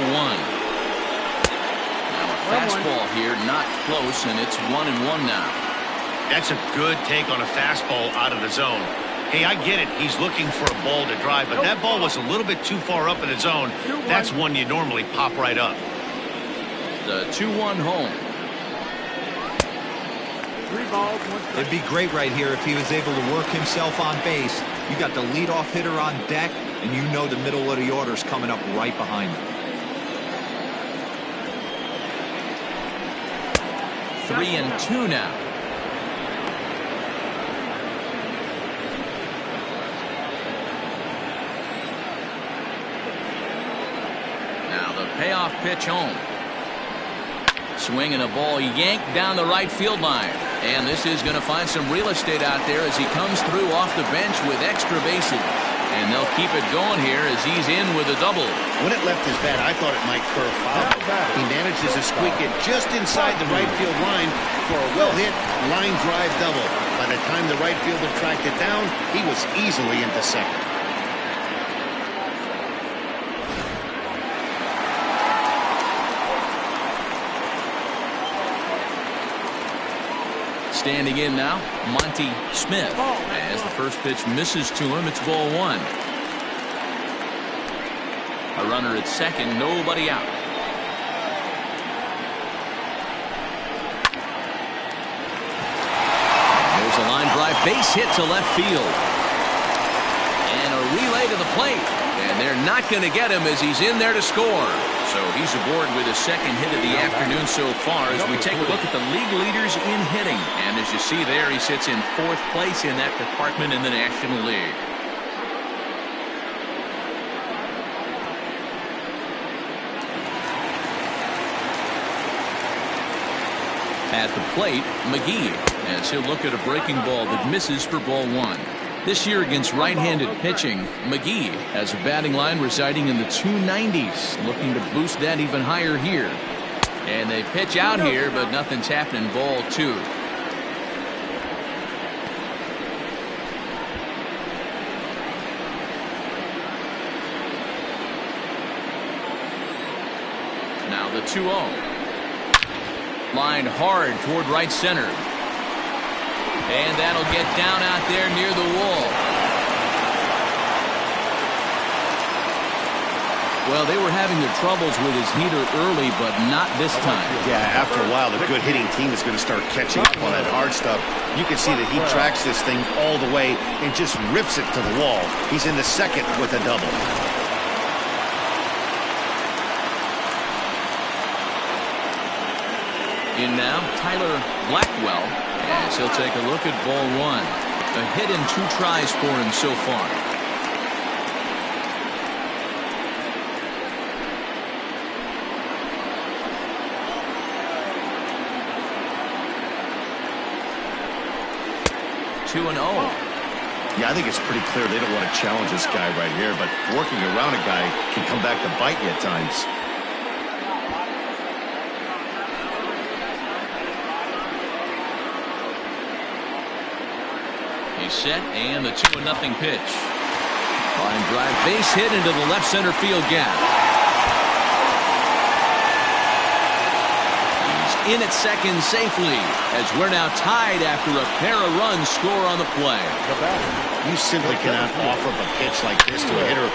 Speaker 1: Now a fastball here, not close, and it's 1-1 now.
Speaker 2: That's a good take on a fastball out of the zone. Hey, I get it. He's looking for a ball to drive, but that ball was a little bit too far up in the zone. That's one you normally pop right up.
Speaker 1: The 2-1 home.
Speaker 5: 3 balls, 1 strike.
Speaker 3: It'd be great right here if he was able to work himself on base. You got the leadoff hitter on deck, and you know the middle of the order's coming up right behind him.
Speaker 1: 3-2 now. Payoff pitch home. Swinging a ball yanked down the right field line. And this is going to find some real estate out there as he comes through off the bench with extra bases. And they'll keep it going here as he's in with a double.
Speaker 2: When it left his bat, I thought it might curve foul. He manages to squeak it just inside the right field line for a well-hit line drive double. By the time the right fielder tracked it down, he was easily into second.
Speaker 1: Standing in now, Monty Smith. As the first pitch misses to him, it's ball 1. A runner at second, nobody out. There's a line drive, base hit to left field. And a relay to the plate. And they're not going to get him as he's in there to score. So he's aboard with his second hit of the afternoon so far as we take a look at the league leaders in hitting. And as you see there, he sits in 4th place in that department in the National League. At the plate, McGee, as he'll look at a breaking ball that misses for ball 1. This year against right-handed pitching, McGee has a batting line residing in the 290s, looking to boost that even higher here. And they pitch out here, but nothing's happening. Ball 2. Now the 2-0. Lined hard toward right center. And that'll get down out there near the wall. Well, they were having their troubles with his heater early, but not this time.
Speaker 2: Yeah, after a while, the good hitting team is going to start catching up on that hard stuff. You can see that he tracks this thing all the way and just rips it to the wall. He's in the second with a double.
Speaker 1: In now, Tyler Blackwell, as he'll take a look at ball 1. A hit in 2 tries for him so far.
Speaker 2: Yeah, I think it's pretty clear they don't want to challenge this guy right here, but working around a guy can come back to bite you at times.
Speaker 1: He's set, and the 2-0 pitch. Line drive, base hit into the left center field gap. He's in at second safely, as we're now tied after a pair of runs score on the play.
Speaker 2: You simply cannot offer up a pitch like this to a hitter of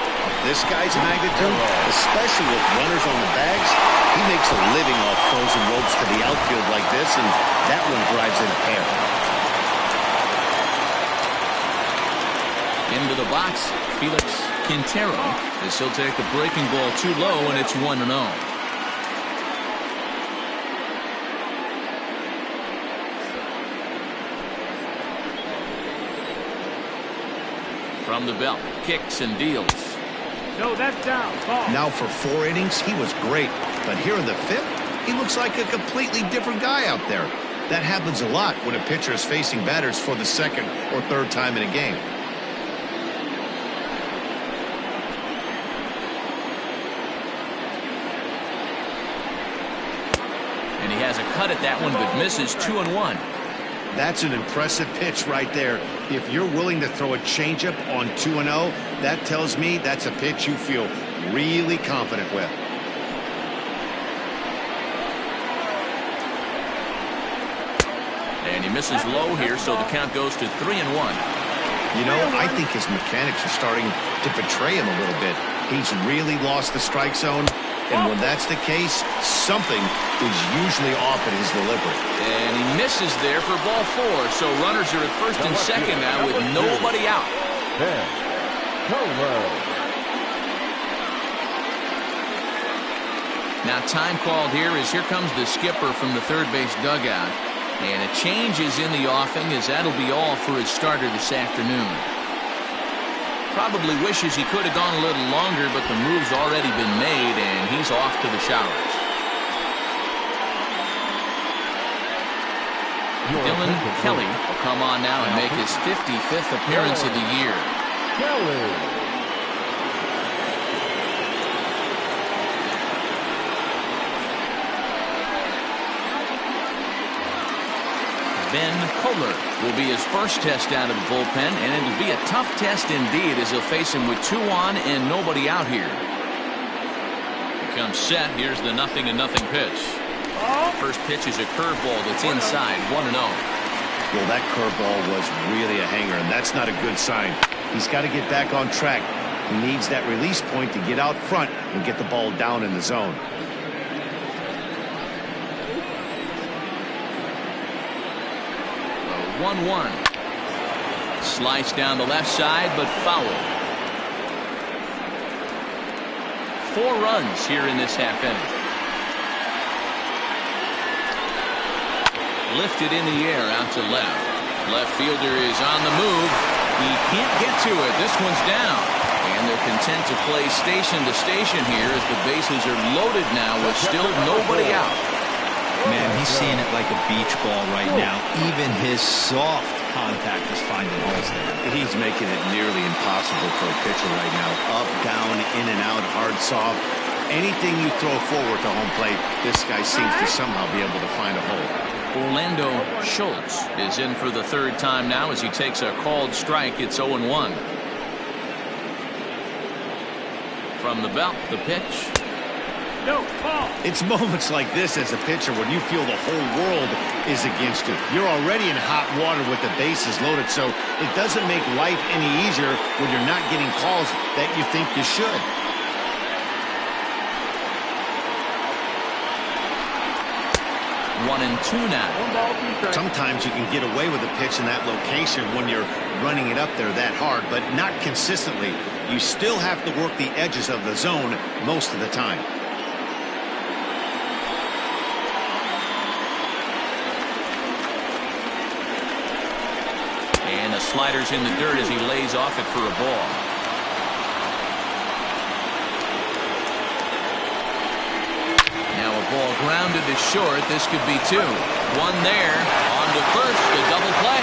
Speaker 2: this guy's magnitude, especially with runners on the bags. He makes a living off frozen ropes to the outfield like this, and that one drives in a pair.
Speaker 1: Into the box, Felix Quintero, as he'll take the breaking ball too low, and it's 1-0. From the belt, kicks and deals.
Speaker 5: No, that's down. Ball.
Speaker 2: Now for 4 innings, he was great. But here in the 5th, he looks like a completely different guy out there. That happens a lot when a pitcher is facing batters for the 2nd or 3rd time in a game.
Speaker 1: And he has a cut at that one, but misses 2-1.
Speaker 2: That's an impressive pitch right there. If you're willing to throw a changeup on 2-0, that tells me that's a pitch you feel really confident with.
Speaker 1: And he misses low here, so the count goes to 3-1.
Speaker 2: You know, I think his mechanics are starting to betray him a little bit. He's really lost the strike zone, and when that's the case, something is usually off at his delivery.
Speaker 1: And he misses there for ball 4, so runners are at first and second now with nobody out. Now time called here as here comes the skipper from the third base dugout. And a change is in the offing, as that'll be all for his starter this afternoon. Probably wishes he could have gone a little longer, but the move's already been made, and he's off to the showers. Dylan Kelly will come on now and make his 55th appearance of the year. Ben Kohler will be his first test out of the bullpen, and it'll be a tough test indeed as he'll face him with 2 on and nobody out here. He comes set. Here's the 0-0 pitch. First pitch is a curveball that's inside, 1-0.
Speaker 2: Well, that curveball was really a hanger, and that's not a good sign. He's got to get back on track. He needs that release point to get out front and get the ball down in the zone.
Speaker 1: 1-1. Slice down the left side, but foul. 4 runs here in this half inning. Lifted in the air out to left. Left fielder is on the move. He can't get to it. This one's down. And they're content to play station to station here as the bases are loaded now with still nobody out.
Speaker 3: Man, he's seeing it like a beach ball right now. Even his soft contact is finding holes there.
Speaker 2: He's making it nearly impossible for a pitcher right now. Up, down, in and out, hard, soft. Anything you throw forward to home plate, this guy seems to somehow be able to find a hole.
Speaker 1: Orlando Schultz is in for the 3rd time now as he takes a called strike. It's 0-1. From the belt, the pitch.
Speaker 5: No, ball.
Speaker 2: It's moments like this as a pitcher when you feel the whole world is against you. You're already in hot water with the bases loaded, so it doesn't make life any easier when you're not getting calls that you think you should.
Speaker 1: One and two now.
Speaker 2: Sometimes you can get away with a pitch in that location when you're running it up there that hard, but not consistently. You still have to work the edges of the zone most of the time.
Speaker 1: And the slider's in the dirt as he lays off it for a ball. Now a ball grounded to short. This could be 2. 1 there. On to first. A double play.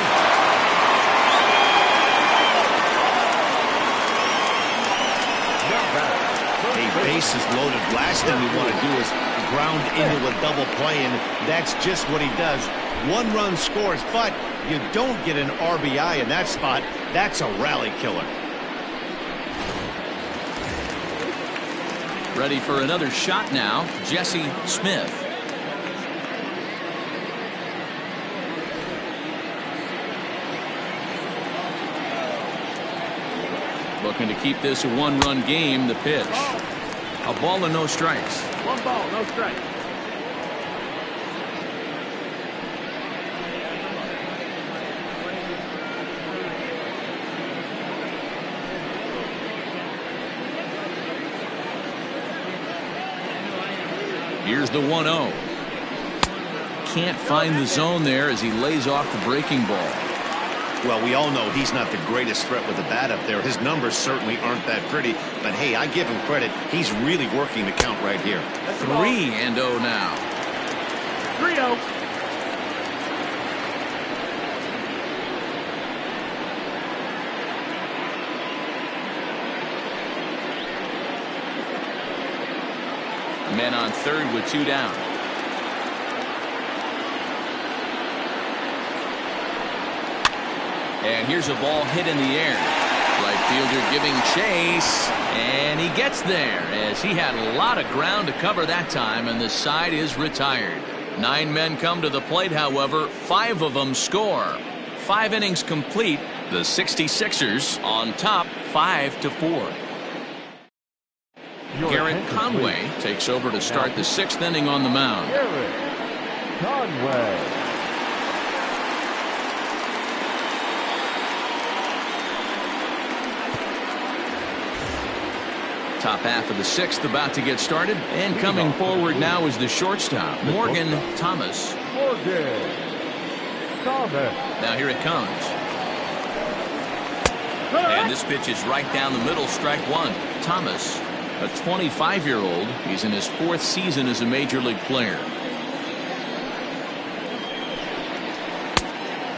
Speaker 2: A bases loaded. Last thing you want to do is ground into a double play, and that's just what he does. 1 run scores, but you don't get an RBI in that spot. That's a rally killer.
Speaker 1: Ready for another shot now, Jesse Smith. Looking to keep this a 1-run game. The pitch. A ball and no strikes.
Speaker 5: 1 ball, no strike.
Speaker 1: Here's the 1-0. Can't find the zone there as he lays off the breaking ball.
Speaker 2: Well, we all know he's not the greatest threat with the bat up there. His numbers certainly aren't that pretty. But, hey, I give him credit. He's really working the count right here.
Speaker 1: 3-0 now.
Speaker 5: 3-0.
Speaker 1: Men on third with 2 down. And here's a ball hit in the air. Right fielder giving chase, and he gets there as he had a lot of ground to cover that time, and the side is retired. 9 men come to the plate, however, 5 of them score. 5 innings complete. The 66ers on top 5-4. Garrett Conway takes over to start the 6th inning on the mound.
Speaker 4: Garrett Conway.
Speaker 1: Top half of the 6th about to get started, and coming forward now is the shortstop, Morgan Thomas.
Speaker 4: Morgan Thomas.
Speaker 1: Now here it comes. And this pitch is right down the middle, strike 1. Thomas, a 25-year-old. He's in his 4th season as a major league player.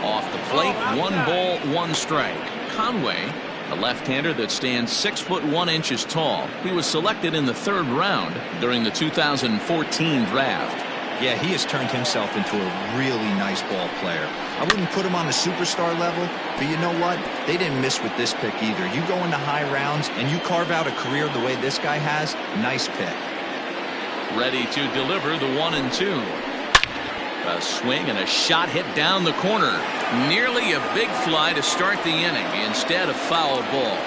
Speaker 1: Off the plate, 1 ball, 1 strike. Conway, a left-hander that stands 6 foot 1 inches tall. He was selected in the 3rd round during the 2014 draft.
Speaker 3: Yeah, he has turned himself into a really nice ball player. I wouldn't put him on the superstar level, but you know what? They didn't miss with this pick either. You go into high rounds and you carve out a career the way this guy has, nice pick.
Speaker 1: Ready to deliver the 1-2. A swing and a shot hit down the corner. Nearly a big fly to start the inning. Instead, a foul ball.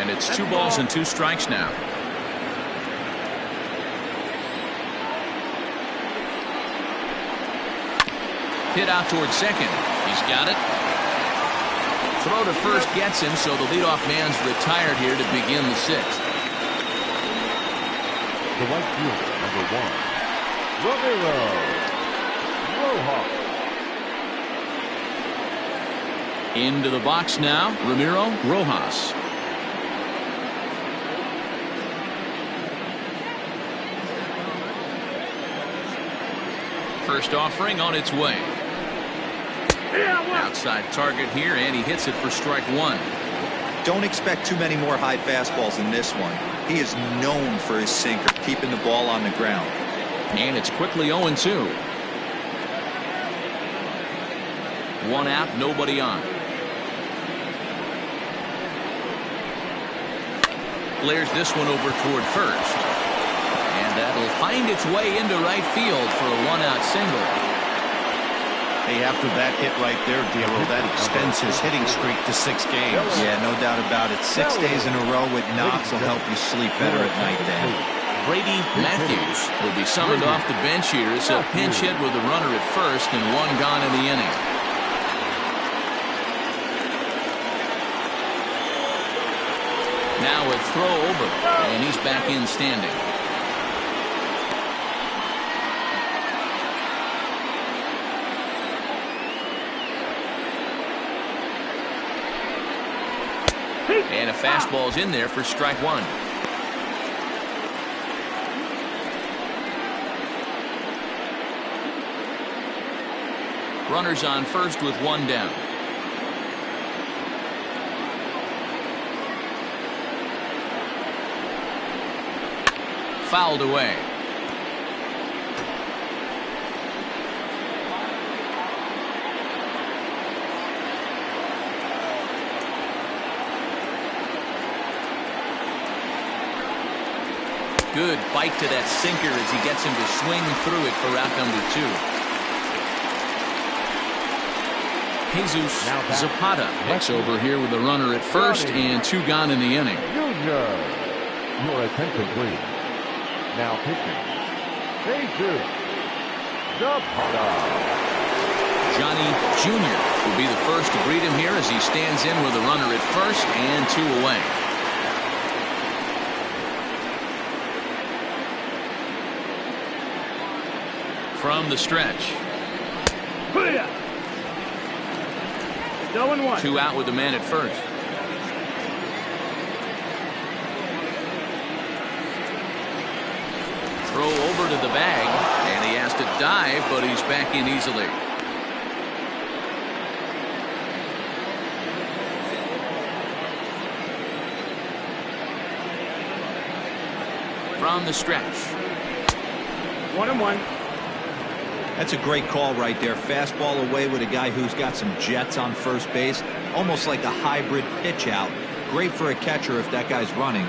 Speaker 1: And it's 2 balls and 2 strikes now. Hit out towards second. He's got it. Throw to first gets him, so the leadoff man's retired here to begin the 6th.
Speaker 4: The right fielder, number 1, Ramiro Rojas.
Speaker 1: Into the box now, Ramiro Rojas. First offering on its way. Outside target here, and he hits it for strike 1.
Speaker 3: Don't expect too many more high fastballs in this one. He is known for his sinker, keeping the ball on the ground.
Speaker 1: And it's quickly 0-2. 1 out, nobody on. Flares this one over toward first. And that'll find its way into right field for a 1-out single.
Speaker 2: Hey, after that hit right there, D'Lo, that extends his hitting streak to 6 games.
Speaker 3: Yeah, no doubt about it. 6 days in a row with knocks will help you sleep better at night, Dan.
Speaker 1: Brady Matthews will be summoned off the bench here. It's a pinch hit with a runner at first and 1 gone in the inning. Now a throw over, and he's back in standing. And a fastball's in there for strike 1. Runners on first with 1 down. Fouled away. Good bite to that sinker as he gets him to swing through it for out number 2. Jesus Zapata takes over here with a runner at first and 2 gone in the inning.
Speaker 4: Junior, your attention please. Now pitching, Jesus Zapata.
Speaker 1: Johnny Jr. will be the first to greet him here as he stands in with a runner at first and 2 away. from the stretch.
Speaker 5: 0-1.
Speaker 1: 2 out with the man at first. Throw over to the bag, and he has to dive, but he's back in easily. From the stretch.
Speaker 5: 1-1.
Speaker 3: That's a great call right there. Fastball away with a guy who's got some jets on first base. Almost like a hybrid pitch out. Great for a catcher if that guy's running.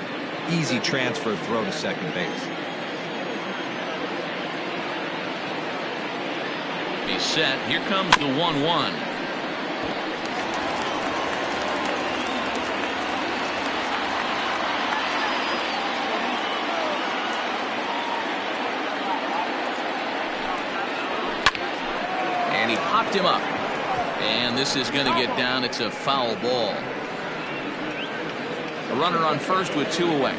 Speaker 3: Easy transfer throw to second base.
Speaker 1: He's set. Here comes the 1-1. And he popped him up. And this is going to get down. It's a foul ball. A runner on first with 2 away.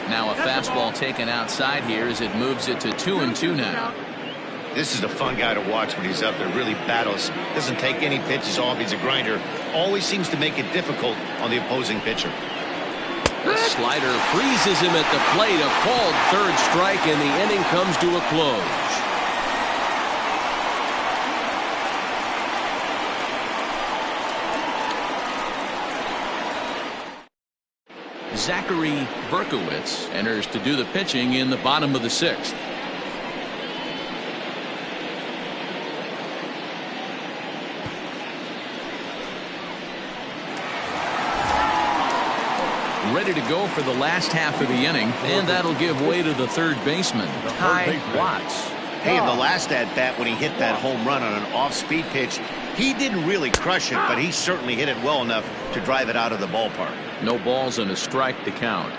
Speaker 1: Now a fastball taken outside here as it moves it to 2-2 now.
Speaker 2: This is a fun guy to watch when he's up there. Really battles. Doesn't take any pitches off. He's a grinder. Always seems to make it difficult on the opposing pitcher.
Speaker 6: The slider freezes him at the plate. A called third strike, and the inning comes to a close.
Speaker 1: Zachary Berkowitz enters to do the pitching in the bottom of the 6th. Ready to go for the last half of the inning, and that'll give way to the third baseman, Ty Watts.
Speaker 2: Hey, in the last at-bat when he hit that home run on an off-speed pitch, he didn't really crush it, but he certainly hit it well enough to drive it out of the ballpark.
Speaker 1: No balls and a strike to count.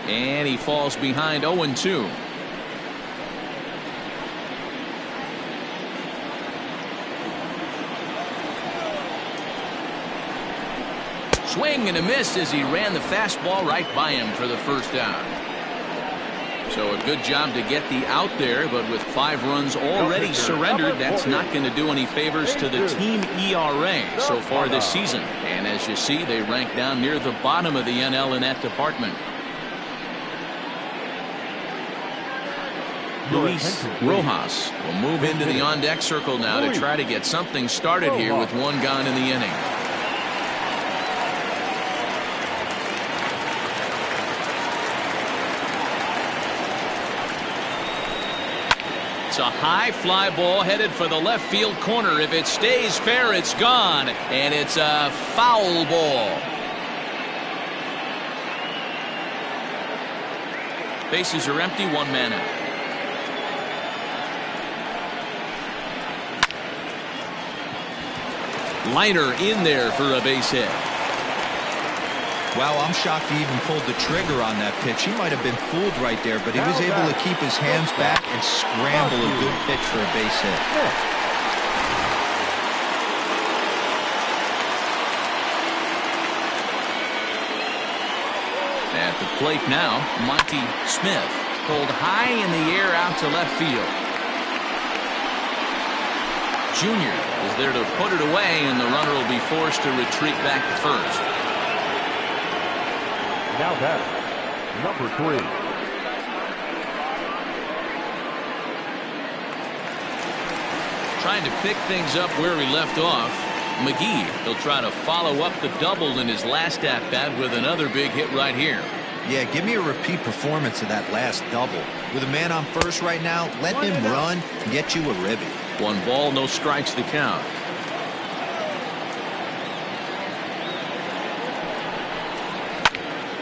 Speaker 1: And he falls behind 0-2. Swing and a miss as he ran the fastball right by him for the first out. So a good job to get the out there, but with 5 runs already surrendered, that's not going to do any favors to the team ERA so far this season. And as you see, they rank down near the bottom of the NL in that department. Luis Rojas will move into the on-deck circle now to try to get something started here with 1 gone in the inning. It's a high fly ball headed for the left field corner. If it stays fair, it's gone, and it's a foul ball. Bases are empty, 1 man out. Liner in there for a base hit.
Speaker 3: Wow, I'm shocked he even pulled the trigger on that pitch. He might have been fooled right there, but he was able to keep his hands back and scramble a good pitch for a base hit.
Speaker 1: At the plate now, Monty Smith pulled high in the air out to left field. Junior is there to put it away, and the runner will be forced to retreat back to first.
Speaker 4: Now batter, number 3.
Speaker 1: Trying to pick things up where he left off. McGee, he'll try to follow up the double in his last at-bat with another big hit right here.
Speaker 3: Yeah, give me a repeat performance of that last double. With a man on first right now, let him run and get you a ribby.
Speaker 1: 1 ball, no strikes to count.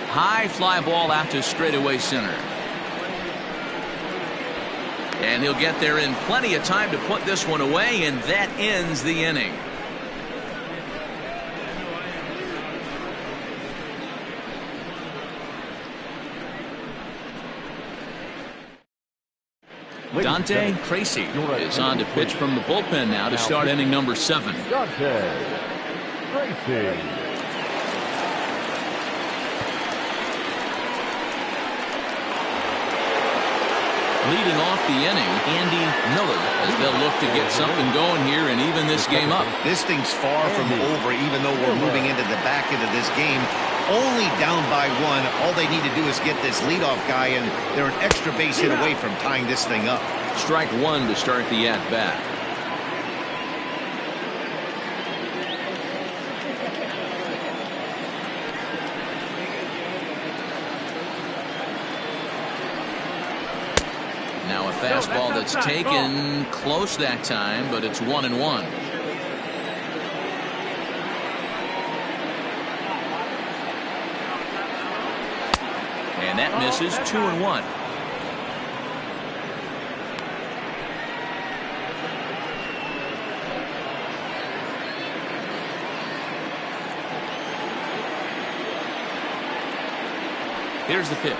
Speaker 1: High fly ball out to straightaway center. And he'll get there in plenty of time to put this one away, and that ends the inning. Dante Tracy is on to pitch from the bullpen now to start inning number 7.
Speaker 4: Dante Tracy.
Speaker 1: Leading off the inning, Andy Miller, as they'll look to get something going here and even this game up.
Speaker 2: This thing's far from over, even though we're moving into the back end of this game. Only down by 1. All they need to do is get this leadoff guy, and they're an extra base hit away from tying this thing up.
Speaker 1: Strike 1 to start the at-bat. Now a fastball that's taken close that time, but it's 1-1. And that misses. 2-1. Here's the pitch.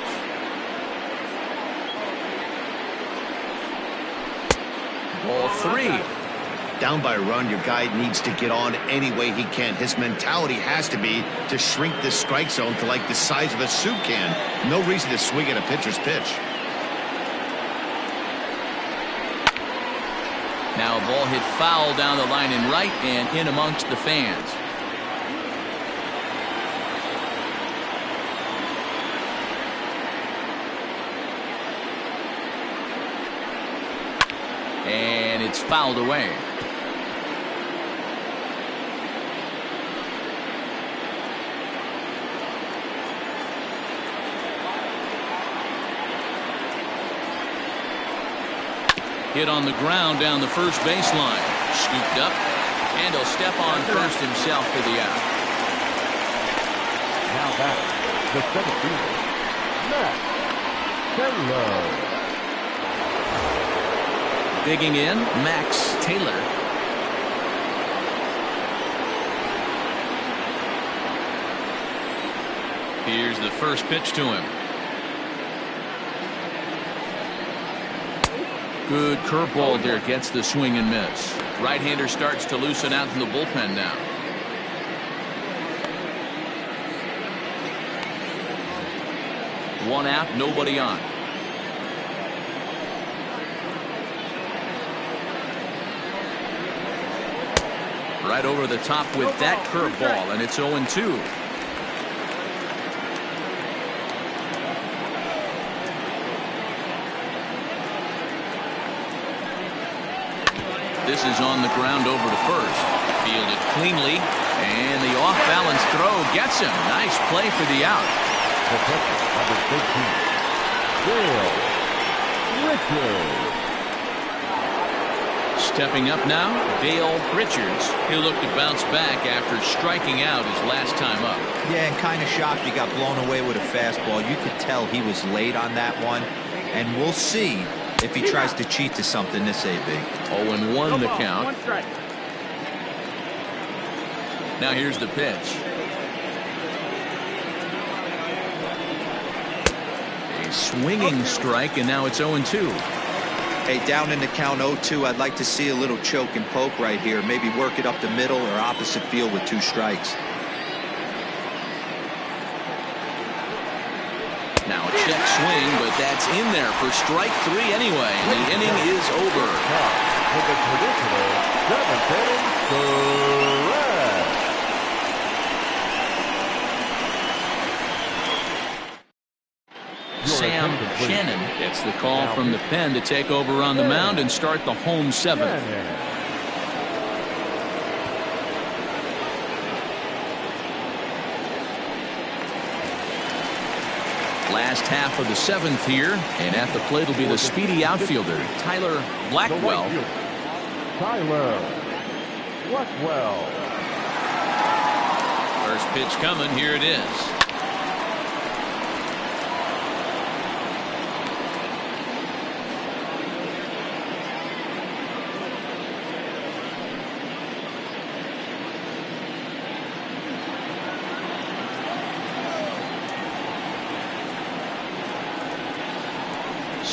Speaker 1: Ball 3.
Speaker 2: Down by a run, your guy needs to get on any way he can. His mentality has to be to shrink this strike zone to like the size of a soup can. No reason to swing at a pitcher's pitch.
Speaker 1: Now a ball hit foul down the line in right and in amongst the fans. And it's fouled away. Hit on the ground down the first baseline. Scooped up, and he'll step on first himself for the out.
Speaker 4: Now back, the center fielder, Max Taylor.
Speaker 1: Digging in, Max Taylor. Here's the first pitch to him. Good curveball there, gets the swing and miss. Right-hander starts to loosen out in the bullpen now. One out, nobody on. Right over the top with that curveball, and it's 0-2. This is on the ground over to first. Fielded cleanly, and the off-balance throw gets him. Nice play for the out.
Speaker 4: The catcher, number 13, Dale Richards.
Speaker 1: Stepping up now, Dale Richards. He'll look to bounce back after striking out his last time up.
Speaker 3: Yeah, and kind of shocked he got blown away with a fastball. You could tell he was late on that one, and we'll see if he tries to cheat to something this AB.
Speaker 1: 0-1 the count.
Speaker 5: One strike.
Speaker 1: Now here's the pitch. A swinging strike, and now it's 0-2.
Speaker 3: Hey, down in the count 0-2, I'd like to see a little choke and poke right here. Maybe work it up the middle or opposite field with 2 strikes.
Speaker 1: Now a check swing, but that's in there for strike 3 anyway, and the inning is over.
Speaker 4: Now, with the traditional 7th correct.
Speaker 1: Sam Shannon gets the call from the pen to take over on the mound and start the home 7th. Last half of the 7th here, and at the plate will be the speedy outfielder Tyler Blackwell.
Speaker 4: Tyler Blackwell.
Speaker 1: First pitch coming, here it is.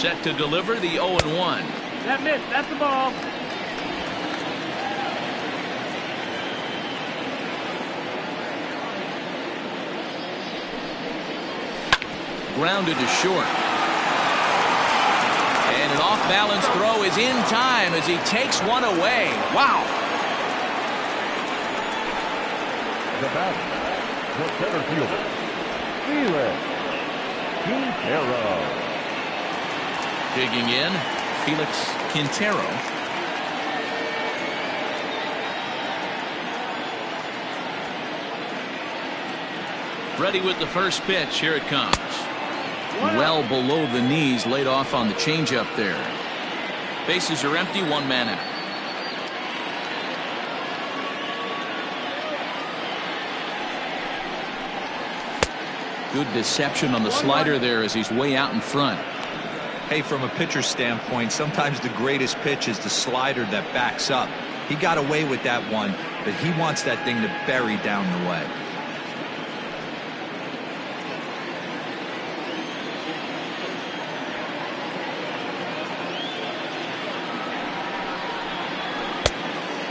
Speaker 1: Set to deliver the 0-1.
Speaker 5: That miss. That's the ball.
Speaker 1: Grounded to short. And an off-balance throw is in time as he takes one away. Wow.
Speaker 4: The batter, the center fielder, Felix Quintero.
Speaker 1: Digging in, Felix Quintero. Ready with the first pitch. Here it comes. Well below the knees, laid off on the changeup there. Bases are empty, one man out. Good deception on the slider there as he's way out in front.
Speaker 3: Hey, from a pitcher's standpoint, sometimes the greatest pitch is the slider that backs up. He got away with that one, but he wants that thing to bury down the way.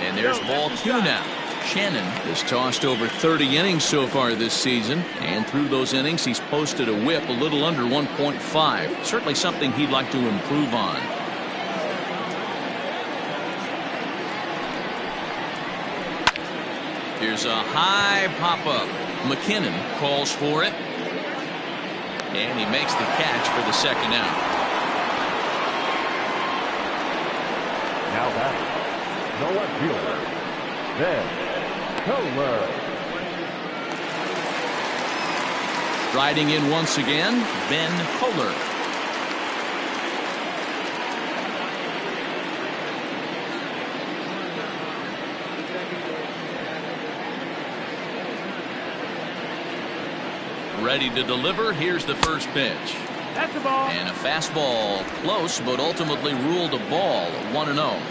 Speaker 1: And there's ball 2 now. Shannon has tossed over 30 innings so far this season, and through those innings he's posted a whip a little under 1.5. Certainly something he'd like to improve on. Here's a high pop-up. McKinnon calls for it, and he makes the catch for the second out.
Speaker 4: Now batting, the left fielder, Ben Kohler.
Speaker 1: Riding in once again, Ben Kohler. Ready to deliver. Here's the first pitch.
Speaker 5: That's the ball.
Speaker 1: And a fastball close, but ultimately ruled a ball. 1-0.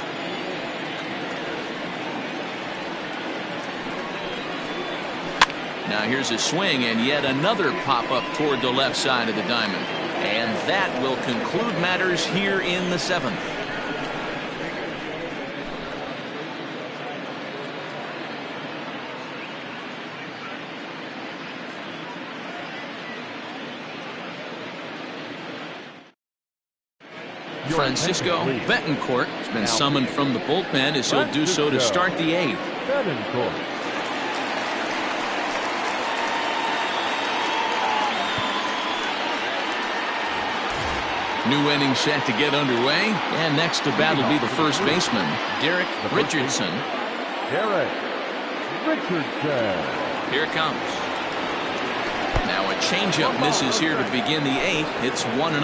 Speaker 1: Now here's a swing and yet another pop-up toward the left side of the diamond. And that will conclude matters here in the 7th. Francisco Betancourt has been summoned from the bullpen as he'll do so to start the 8th.
Speaker 4: Betancourt.
Speaker 1: New inning set to get underway, and next to bat will be the first baseman, Derek Richardson.
Speaker 4: Derek Richardson.
Speaker 1: Here it comes. Now a changeup misses here to begin the 8th. It's 1-0.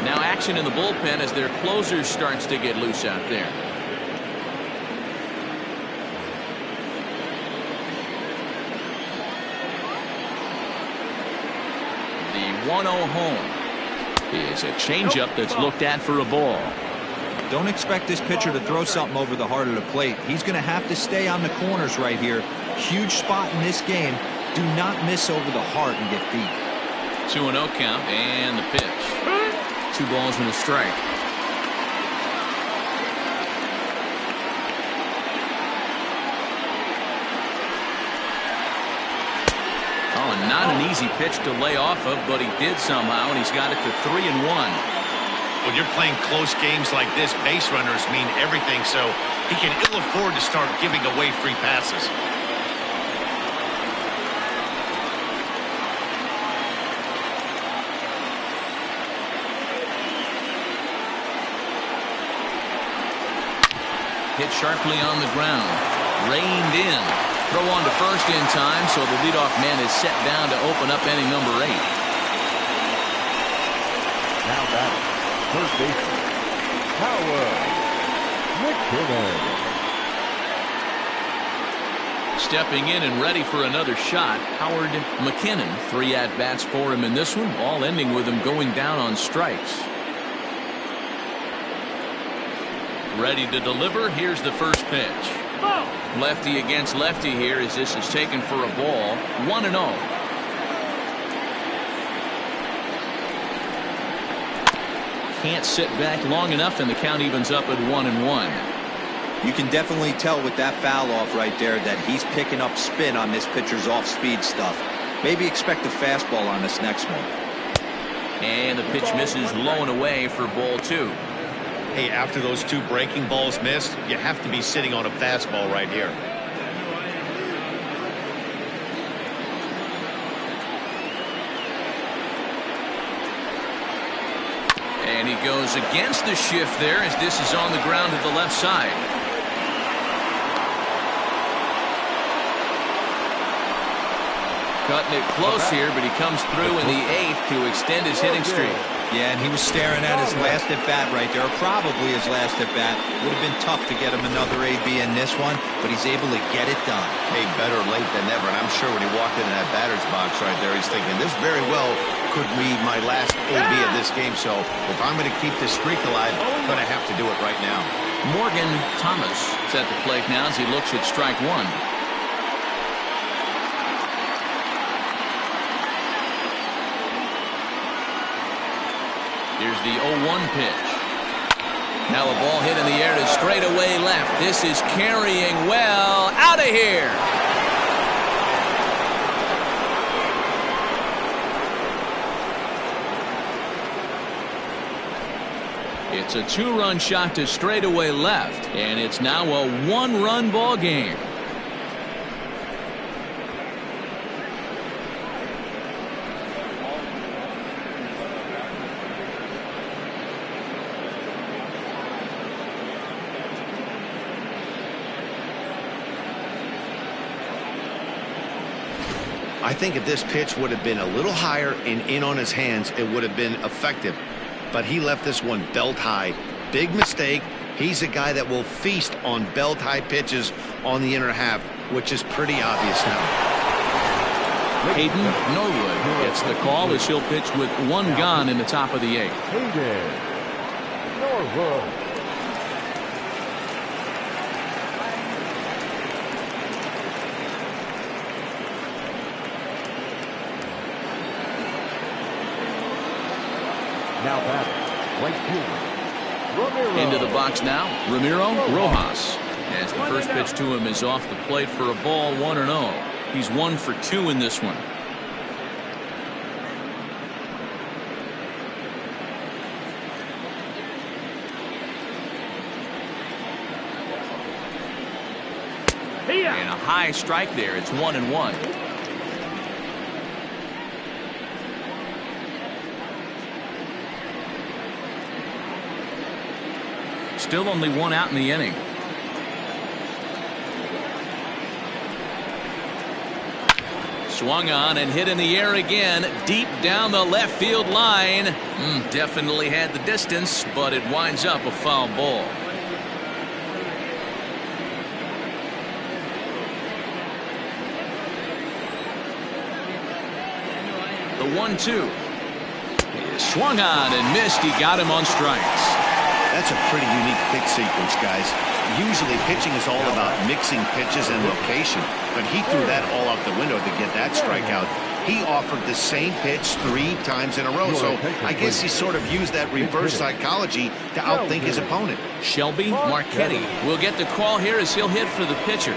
Speaker 1: Now action in the bullpen as their closer starts to get loose out there. The 1-0 home is a changeup that's looked at for a ball.
Speaker 3: Don't expect this pitcher to throw something over the heart of the plate. He's going to have to stay on the corners right here. Huge spot in this game. Do not miss over the heart and get beat.
Speaker 1: 2-0 count and the pitch. 2 balls and a strike. Oh, and not an easy pitch to lay off of, but he did somehow, and he's got it to 3-1.
Speaker 2: When you're playing close games like this, base runners mean everything, so he can ill afford to start giving away free passes.
Speaker 1: Hit sharply on the ground. Reined in. Throw on to first in time, so the leadoff man is set down to open up inning number 8.
Speaker 4: Now batting, first baseman, Howard McKinnon.
Speaker 1: Stepping in and ready for another shot, Howard McKinnon. 3 at-bats for him in this one, all ending with him going down on strikes. Ready to deliver. Here's the first pitch. Lefty against lefty here as this is taken for a ball. 1-0. can't sit back long enough, and the count evens up at 1-1.
Speaker 3: You can definitely tell with that foul off right there that he's picking up spin on this pitcher's off-speed stuff. Maybe expect a fastball on this next one.
Speaker 1: And the pitch misses low and away for ball 2.
Speaker 2: Hey, after those 2 breaking balls missed, you have to be sitting on a fastball right here.
Speaker 1: And he goes against the shift there as this is on the ground to the left side. Cutting it close here, but he comes through in the 8th to extend his hitting streak.
Speaker 3: Yeah, and he was staring at his last at-bat right there, probably his last at-bat. Would have been tough to get him another AB in this one, but he's able to get it done.
Speaker 2: Hey, better late than never, and I'm sure when he walked into that batter's box right there, he's thinking, this very well could be my last AB of this game, so if I'm going to keep this streak alive, I'm going to have to do it right now.
Speaker 1: Morgan Thomas is at the plate now as he looks at strike 1. Here's the 0-1 pitch. Now a ball hit in the air to straightaway left. This is carrying well. Out of here. It's a 2-run shot to straightaway left, and it's now a 1-run ball game.
Speaker 2: I think if this pitch would have been a little higher and in on his hands, it would have been effective. But he left this one belt high. Big mistake. He's a guy that will feast on belt high pitches on the inner half, which is pretty obvious now.
Speaker 1: Hayden Norwood gets the call as he'll pitch with 1 gone in the top of the 8th.
Speaker 4: Hayden Norwood. Now batting, right fielder, Ramiro.
Speaker 1: Into the box now, Ramiro Rojas. As the first pitch to him is off the plate for a ball, 1-0. He's 1 for 2 in this one. And a high strike there. It's 1-1. Still only 1 out in the inning. Swung on and hit in the air again, deep down the left field line. Definitely had the distance, but it winds up a foul ball. The 1-2 is swung on and missed. He got him on strikes.
Speaker 2: That's a pretty unique pitch sequence, guys. Usually pitching is all about mixing pitches and location, but he threw that all out the window to get that strikeout. He offered the same pitch 3 times in a row, so I guess he sort of used that reverse psychology to outthink his opponent.
Speaker 1: Shelby Marchetti will get the call here as he'll hit for the pitcher.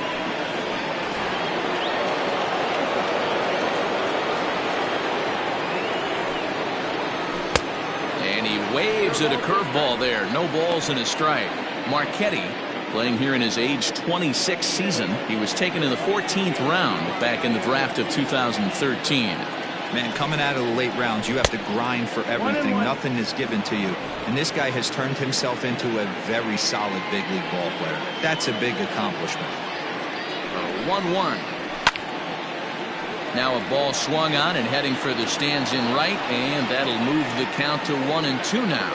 Speaker 1: Waves at a curveball there. No balls and a strike. Marchetti playing here in his age 26 season. He was taken in the 14th round back in the draft of 2013.
Speaker 3: Man, coming out of the late rounds, you have to grind for everything. Nothing is given to you. And this guy has turned himself into a very solid big league ball player. That's a big accomplishment.
Speaker 1: 1-1. Now a ball swung on and heading for the stands in right, and that'll move the count to 1-2 now.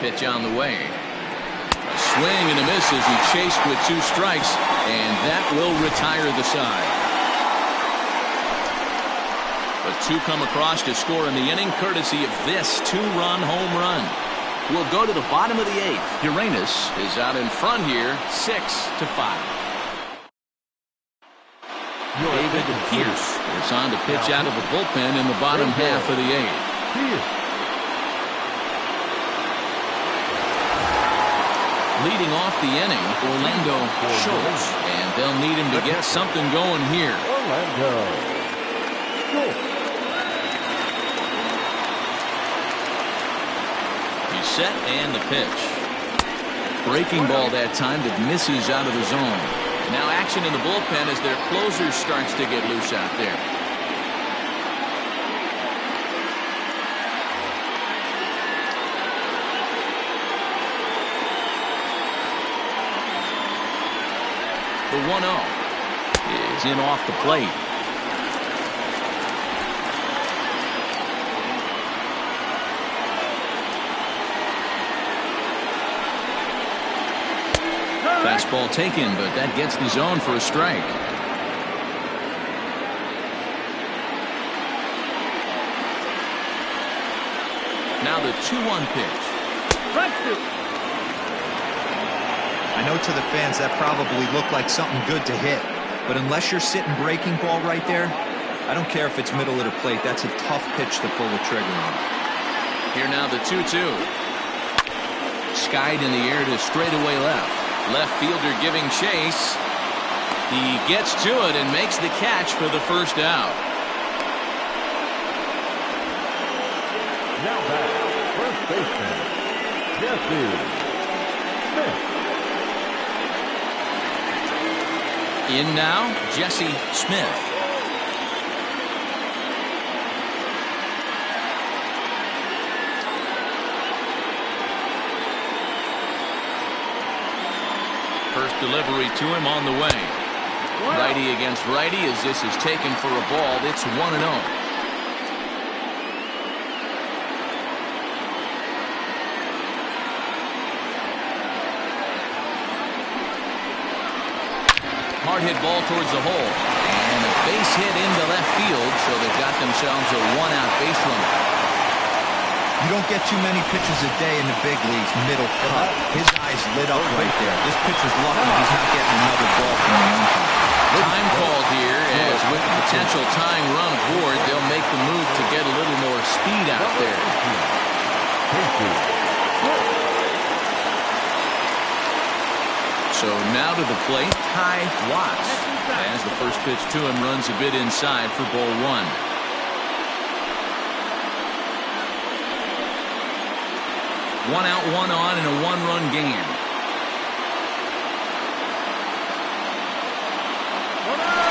Speaker 1: Pitch on the way. A swing and a miss as he chased with 2 strikes, and that will retire the side. But 2 come across to score in the inning, courtesy of this 2-run home run. We'll go to the bottom of the 8th. Uranus is out in front here, 6-5. David Pierce is on to pitch out of the bullpen in the bottom half of the 8th.
Speaker 4: Field.
Speaker 1: Leading off the inning, Orlando Schultz, and they'll need him to get something going here.
Speaker 4: Orlando Schultz.
Speaker 1: He's set and the pitch. Breaking ball that time that misses out of the zone. Now action in the bullpen as their closer starts to get loose out there. The 1-0 is in off the plate. Fastball taken, but that gets the zone for a strike. Now the 2-1 pitch.
Speaker 5: Strike two.
Speaker 3: I know to the fans that probably looked like something good to hit, but unless you're sitting breaking ball right there, I don't care if it's middle of the plate. That's a tough pitch to pull the trigger on.
Speaker 1: Here now the 2-2. Skied in the air to straightaway left. Left fielder giving chase. He gets to it and makes the catch for the first out.
Speaker 4: Now back, first baseman, Jesse Smith.
Speaker 1: In now, Jesse Smith. First delivery to him on the way. Righty against righty as this is taken for a ball. It's 1-0. Hard hit ball towards the hole. And a base hit into left field, so they've got themselves a 1-out base runner.
Speaker 3: You don't get too many pitches a day in the big leagues, middle cut. His eyes lit up right there. This pitcher's lucky he's not getting another ball from the umpire.
Speaker 1: Time called here, as with the potential tying run aboard, they'll make the move to get a little more speed out there. So now to the plate, Ty Watts, as the first pitch to him runs a bit inside for ball one. One out, one on, and a one-run game.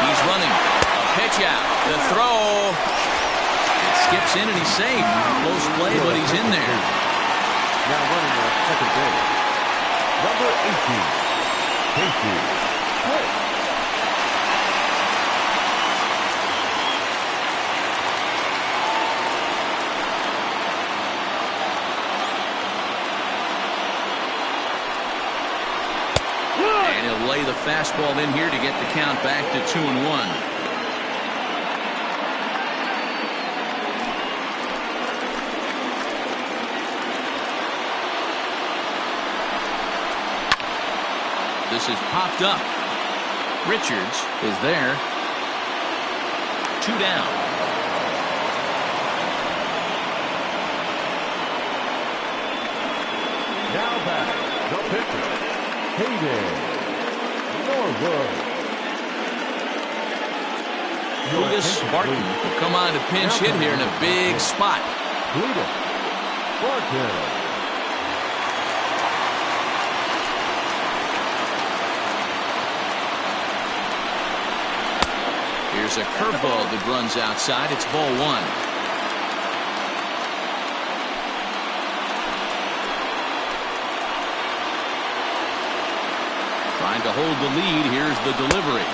Speaker 1: He's running. A pitch out. The throw. It skips in and he's safe. Close play, but he's in there.
Speaker 4: Now running at second base, number 18. Casey Swift.
Speaker 1: And he'll lay the fastball in here to get the count back to 2-1. This is popped up. Richards is there. 2 down.
Speaker 4: Now back, the pitcher, Hayden Norwood.
Speaker 1: Lucas Barton will come on to pinch hit here in a big spot.
Speaker 4: Lucas Barton.
Speaker 1: Here's a curveball that runs outside. It's ball one. Trying to hold the lead. Here's the delivery.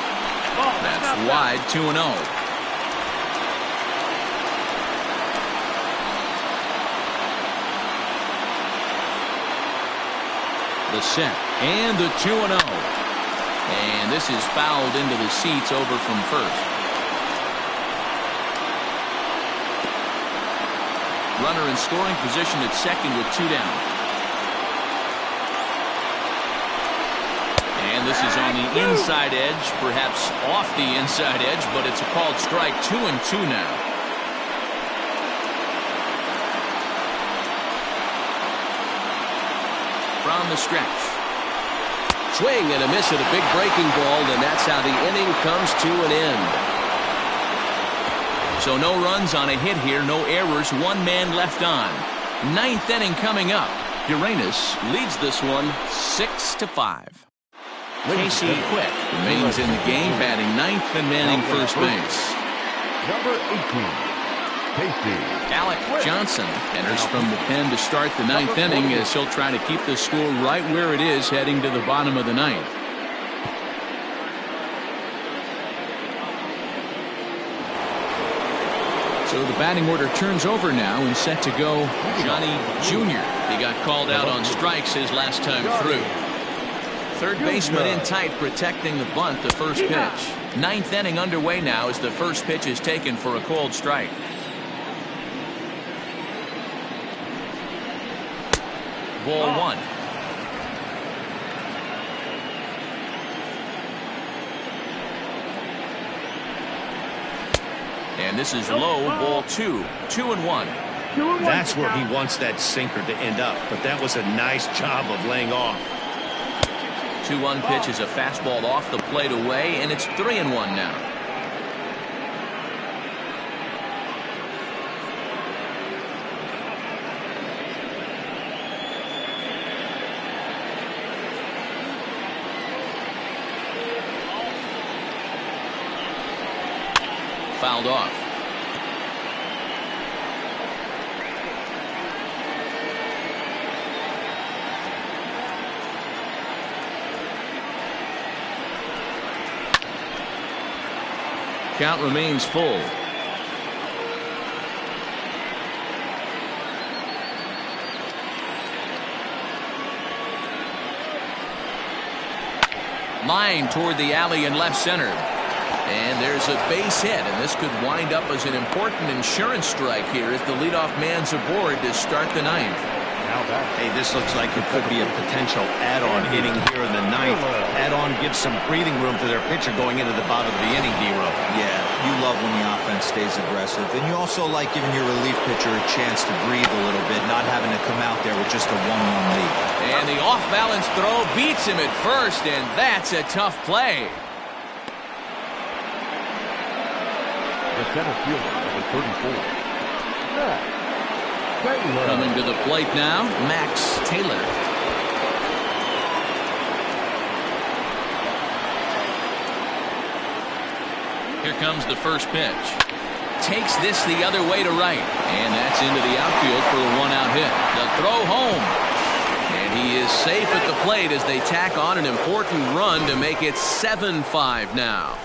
Speaker 1: That's wide, 2-0. The set and the 2-0. And this is fouled into the seats over from first. Runner in scoring position at second with 2 down. And this is on the inside edge, perhaps off the inside edge, but it's a called strike. 2-2 now. from the stretch.
Speaker 6: Swing and a miss at a big breaking ball, and that's how the inning comes to an end.
Speaker 1: So no runs on a hit here, no errors, one man left on. Ninth inning coming up. Uranus leads this one 6-5. Casey Quick remains in the game, batting ninth and manning first base.
Speaker 4: Number 18. Casey.
Speaker 1: Alec Johnson enters from the pen to start the ninth inning as he'll try to keep the score right where it is heading to the bottom of the ninth. So the batting order turns over now and set to go Johnny Jr. He got called out on strikes his last time through. Third baseman in tight protecting the bunt, the first pitch. Ninth inning underway now as the first pitch is taken for a called strike. Ball one. And this is low, ball two. 2-1.
Speaker 2: That's where he wants that sinker to end up, but that was a nice job of laying off.
Speaker 1: 2-1 pitch is a fastball off the plate away, and it's 3-1 now. Fouled off. Count remains full. Line toward the alley in left center. And there's a base hit, and this could wind up as an important insurance strike here as the leadoff man's aboard to start the ninth.
Speaker 2: Hey, this looks like it could be a potential add-on inning here in the ninth. Add-on gives some breathing room to their pitcher going into the bottom of the inning, D-Row.
Speaker 3: Yeah, you love when the offense stays aggressive. And you also like giving your relief pitcher a chance to breathe a little bit, not having to come out there with just a 1-1 lead.
Speaker 1: And the off-balance throw beats him at first, and that's a tough play.
Speaker 4: The center fielder, number 34.
Speaker 1: Coming to the plate now, Max Taylor. Here comes the first pitch. Takes this the other way to right. And that's into the outfield for a one-out hit. The throw home. And he is safe at the plate as they tack on an important run to make it 7-5 now.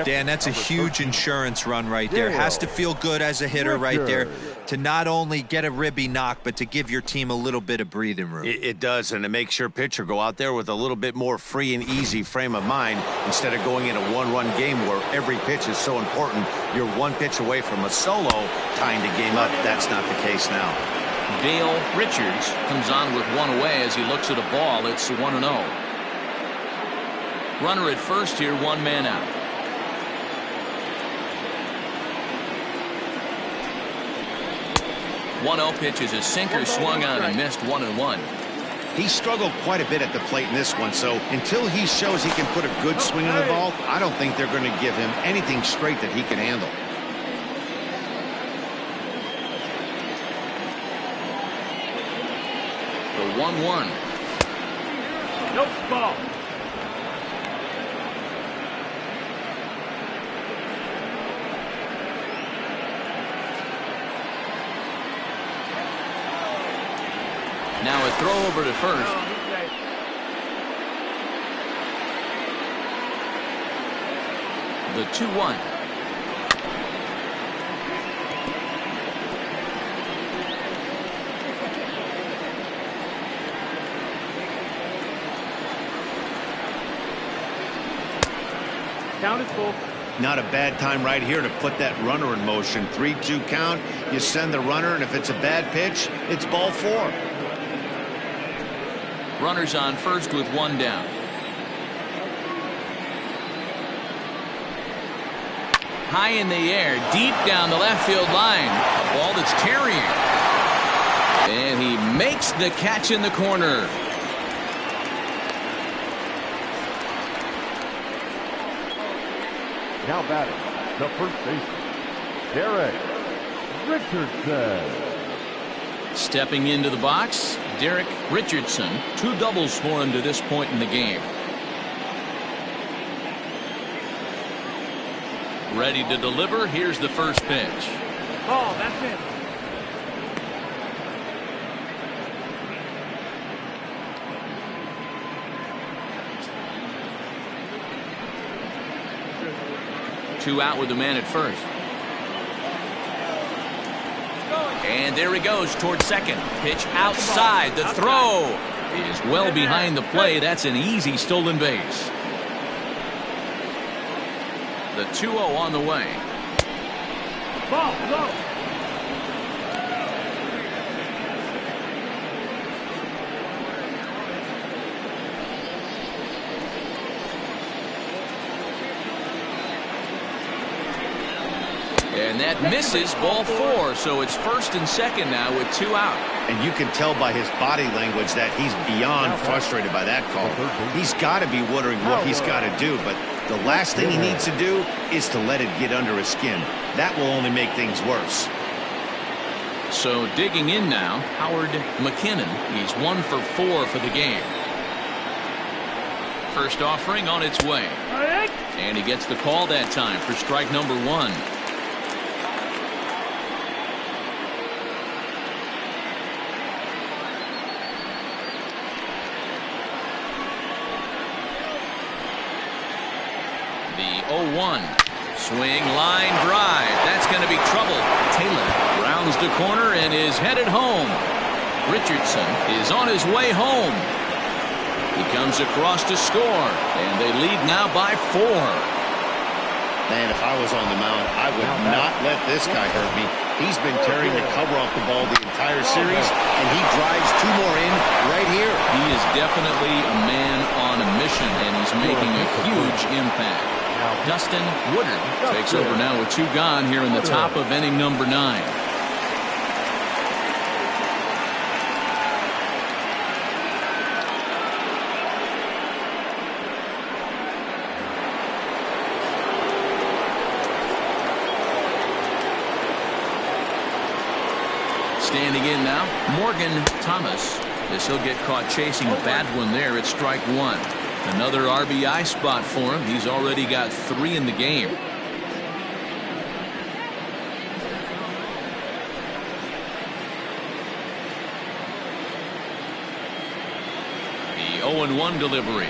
Speaker 3: Dan, that's a huge insurance run right there. Has to feel good as a hitter right there to not only get a ribby knock, but to give your team a little bit of breathing room.
Speaker 2: It does, and it makes your pitcher go out there with a little bit more free and easy frame of mind instead of going in a one-run game where every pitch is so important. You're one pitch away from a solo tying the game up. That's not the case now.
Speaker 1: Dale Richards comes on with one away as he looks at a ball. It's 1-0. Runner at first here, one man out. 1-0 pitch is a sinker swung on and missed 1-1.
Speaker 2: He struggled quite a bit at the plate in this one, so until he shows he can put a good swing on the ball, I don't think they're going to give him anything straight that he can handle.
Speaker 1: The 1-1.
Speaker 5: Nope, ball.
Speaker 1: Now a throw over to first. The 2-1.
Speaker 5: Count is full.
Speaker 2: Not a bad time right here to put that runner in motion. 3-2 count. You send the runner, and if it's a bad pitch, it's ball 4.
Speaker 1: Runners on first with one down. High in the air, deep down the left field line. A ball that's carrying. And he makes the catch in the corner.
Speaker 4: Now batting, the first baseman, Derek Richardson.
Speaker 1: Stepping into the box, Derek Richardson. 2 doubles for him to this point in the game. Ready to deliver. Here's the first pitch.
Speaker 5: Ball, that's it.
Speaker 1: Two out with the man at first. And there he goes towards second. Pitch outside. The throw is well behind the play. That's an easy stolen base. The 2-0 on the way.
Speaker 5: Ball, low.
Speaker 1: And that misses, ball 4. So it's first and second now with 2 out.
Speaker 2: And you can tell by his body language that he's beyond frustrated by that call. He's got to be wondering what he's got to do, but the last thing he needs to do is to let it get under his skin. That will only make things worse.
Speaker 1: So digging in now, Howard McKinnon. He's 1 for 4 for the game. First offering on its way. And he gets the call that time for strike number 1. The 0-1. Swing, line, drive. That's going to be trouble. Taylor rounds the corner and is headed home. Richardson is on his way home. He comes across to score, and they lead now by 4.
Speaker 2: Man, if I was on the mound, I would not let this guy hurt me. He's been tearing the cover off the ball the entire series, and he drives 2 more in right here.
Speaker 1: He is definitely a man on a mission, and he's making a huge impact. Dustin Woodard takes over now with 2 gone here in the top of inning number 9. Standing in now, Morgan Thomas, as he'll get caught chasing a bad one there at strike 1. Another RBI spot for him. He's already got 3 in the game. The 0-1 delivery.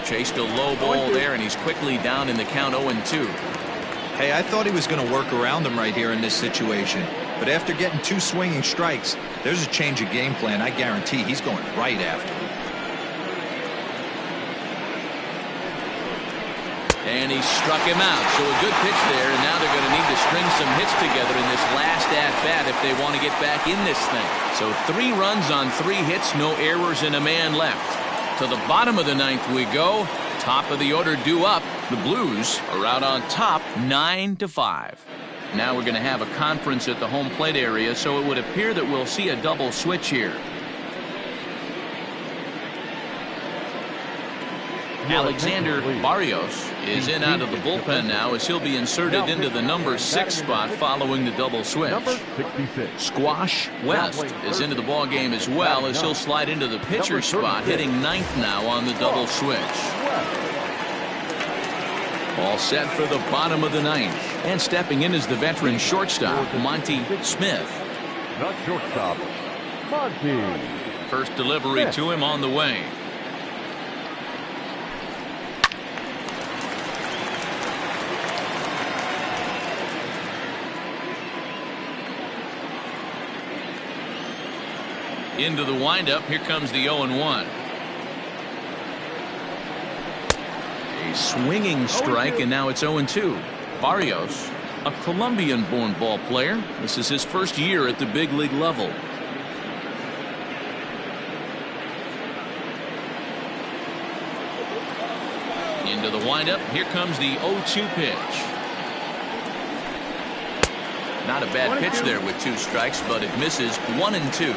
Speaker 1: Chased a low ball there, and he's quickly down in the count 0-2.
Speaker 3: Hey, I thought he was going to work around him right here in this situation. But after getting 2 swinging strikes, there's a change of game plan. I guarantee he's going right after him.
Speaker 1: And he struck him out. So a good pitch there, and now they're going to need to string some hits together in this last at-bat if they want to get back in this thing. So 3 runs on 3 hits, no errors, and a man left. To the bottom of the 9th we go. Top of the order due up. The Blues are out on top 9-5. Now we're going to have a conference at the home plate area, so it would appear that we'll see a double switch here. Alexander Barrios is in out of the bullpen now as he'll be inserted into the number 6 spot following the double switch. Squash West is into the ball game as well as he'll slide into the pitcher spot, hitting 9th now on the double switch. All set for the bottom of the 9th. And stepping in is the veteran shortstop, Monty Smith.
Speaker 4: The shortstop, Monty.
Speaker 1: First delivery to him on the way. Into the windup. Here comes the 0-1. A swinging strike, and now it's 0-2. Barrios, a Colombian-born ball player. This is his first year at the big league level. Into the windup. Here comes the 0-2 pitch. Not a bad pitch there with 2 strikes, but it misses 1-2.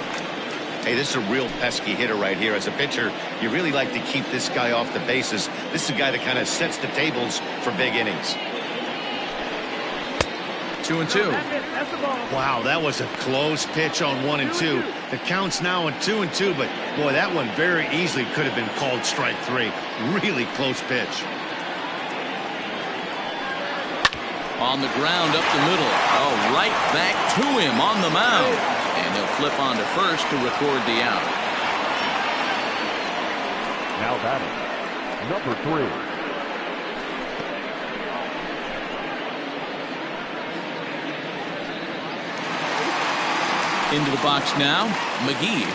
Speaker 2: Hey, this is a real pesky hitter right here. As a pitcher, you really like to keep this guy off the bases. This is a guy that kind of sets the tables for big innings.
Speaker 1: 2-2.
Speaker 5: That's the ball.
Speaker 2: Wow, that was a close pitch on 1 and 2. The count's now on 2 and 2, but boy, that one very easily could have been called strike 3. Really close pitch.
Speaker 1: On the ground up the middle. Oh, right back to him on the mound. And he'll flip on to first to record the out.
Speaker 4: Now batting, number 3.
Speaker 1: Into the box now, McGee.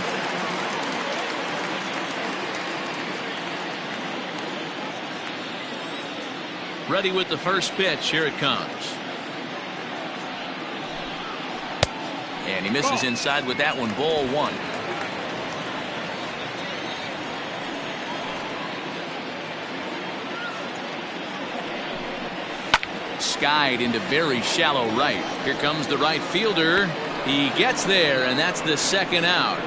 Speaker 1: Ready with the first pitch. Here it comes. And he misses inside with that one. Ball 1. Skied into very shallow right. Here comes the right fielder. He gets there, and that's the second out.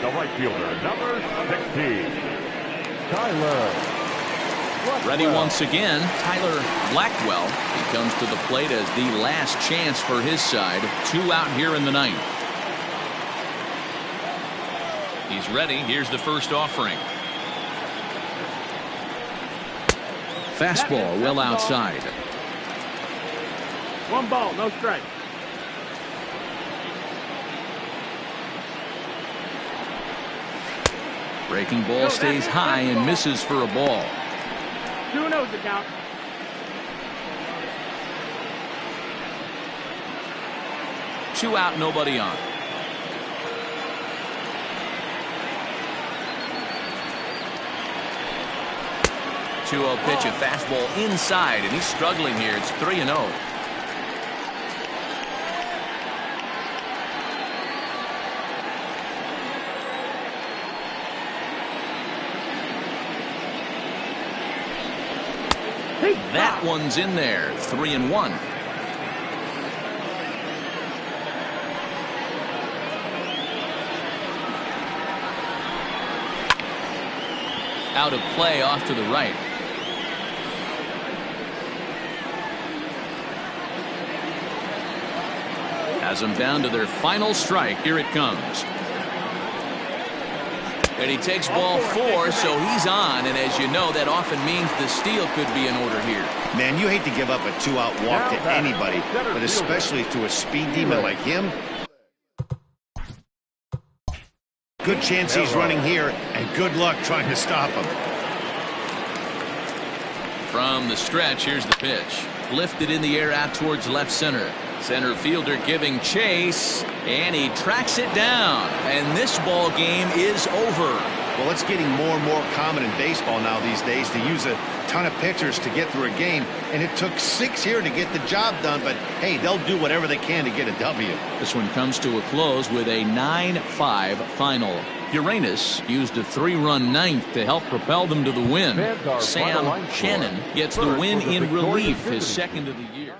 Speaker 4: The right fielder, number 16, Tyler.
Speaker 1: Ready once again, Tyler Blackwell. He comes to the plate as the last chance for his side. 2 out here in the 9th. He's ready. Here's the first offering. Fastball well outside.
Speaker 5: 1 ball, no strike.
Speaker 1: Breaking ball stays high and misses for a ball.
Speaker 5: 2-0 the count.
Speaker 1: Two out, nobody on. Two-0 pitch, a fastball inside, and he's struggling here. It's 3-0. That one's in there. 3-1. Out of play off to the right. Has them down to their final strike. Here it comes. And he takes ball 4, so he's on. And as you know, that often means the steal could be in order here.
Speaker 2: Man, you hate to give up a 2-out walk to anybody, but especially to a speed demon like him. Good chance he's running here, and good luck trying to stop him.
Speaker 1: From the stretch, here's the pitch. Lifted in the air out towards left center. Center fielder giving chase, and he tracks it down. And this ball game is over.
Speaker 2: Well, it's getting more and more common in baseball now these days to use a ton of pitchers to get through a game, and it took 6 here to get the job done, but hey, they'll do whatever they can to get a W.
Speaker 1: This one comes to a close with a 9-5 final. Uranus used a 3-run 9th to help propel them to the win. Sam Shannon gets the win in relief, his second of the year.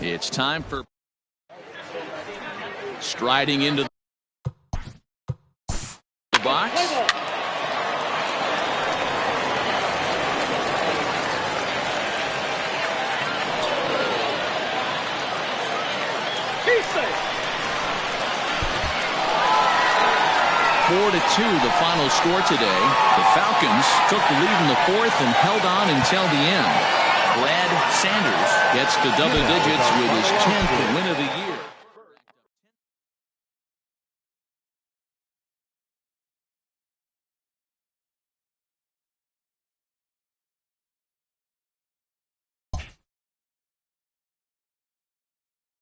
Speaker 1: It's time for striding into the box.
Speaker 5: He's safe.
Speaker 1: 4-2 the final score today. The Falcons took the lead in the fourth and held on until the end. Brad Sanders gets to double digits with his 10th win of the year.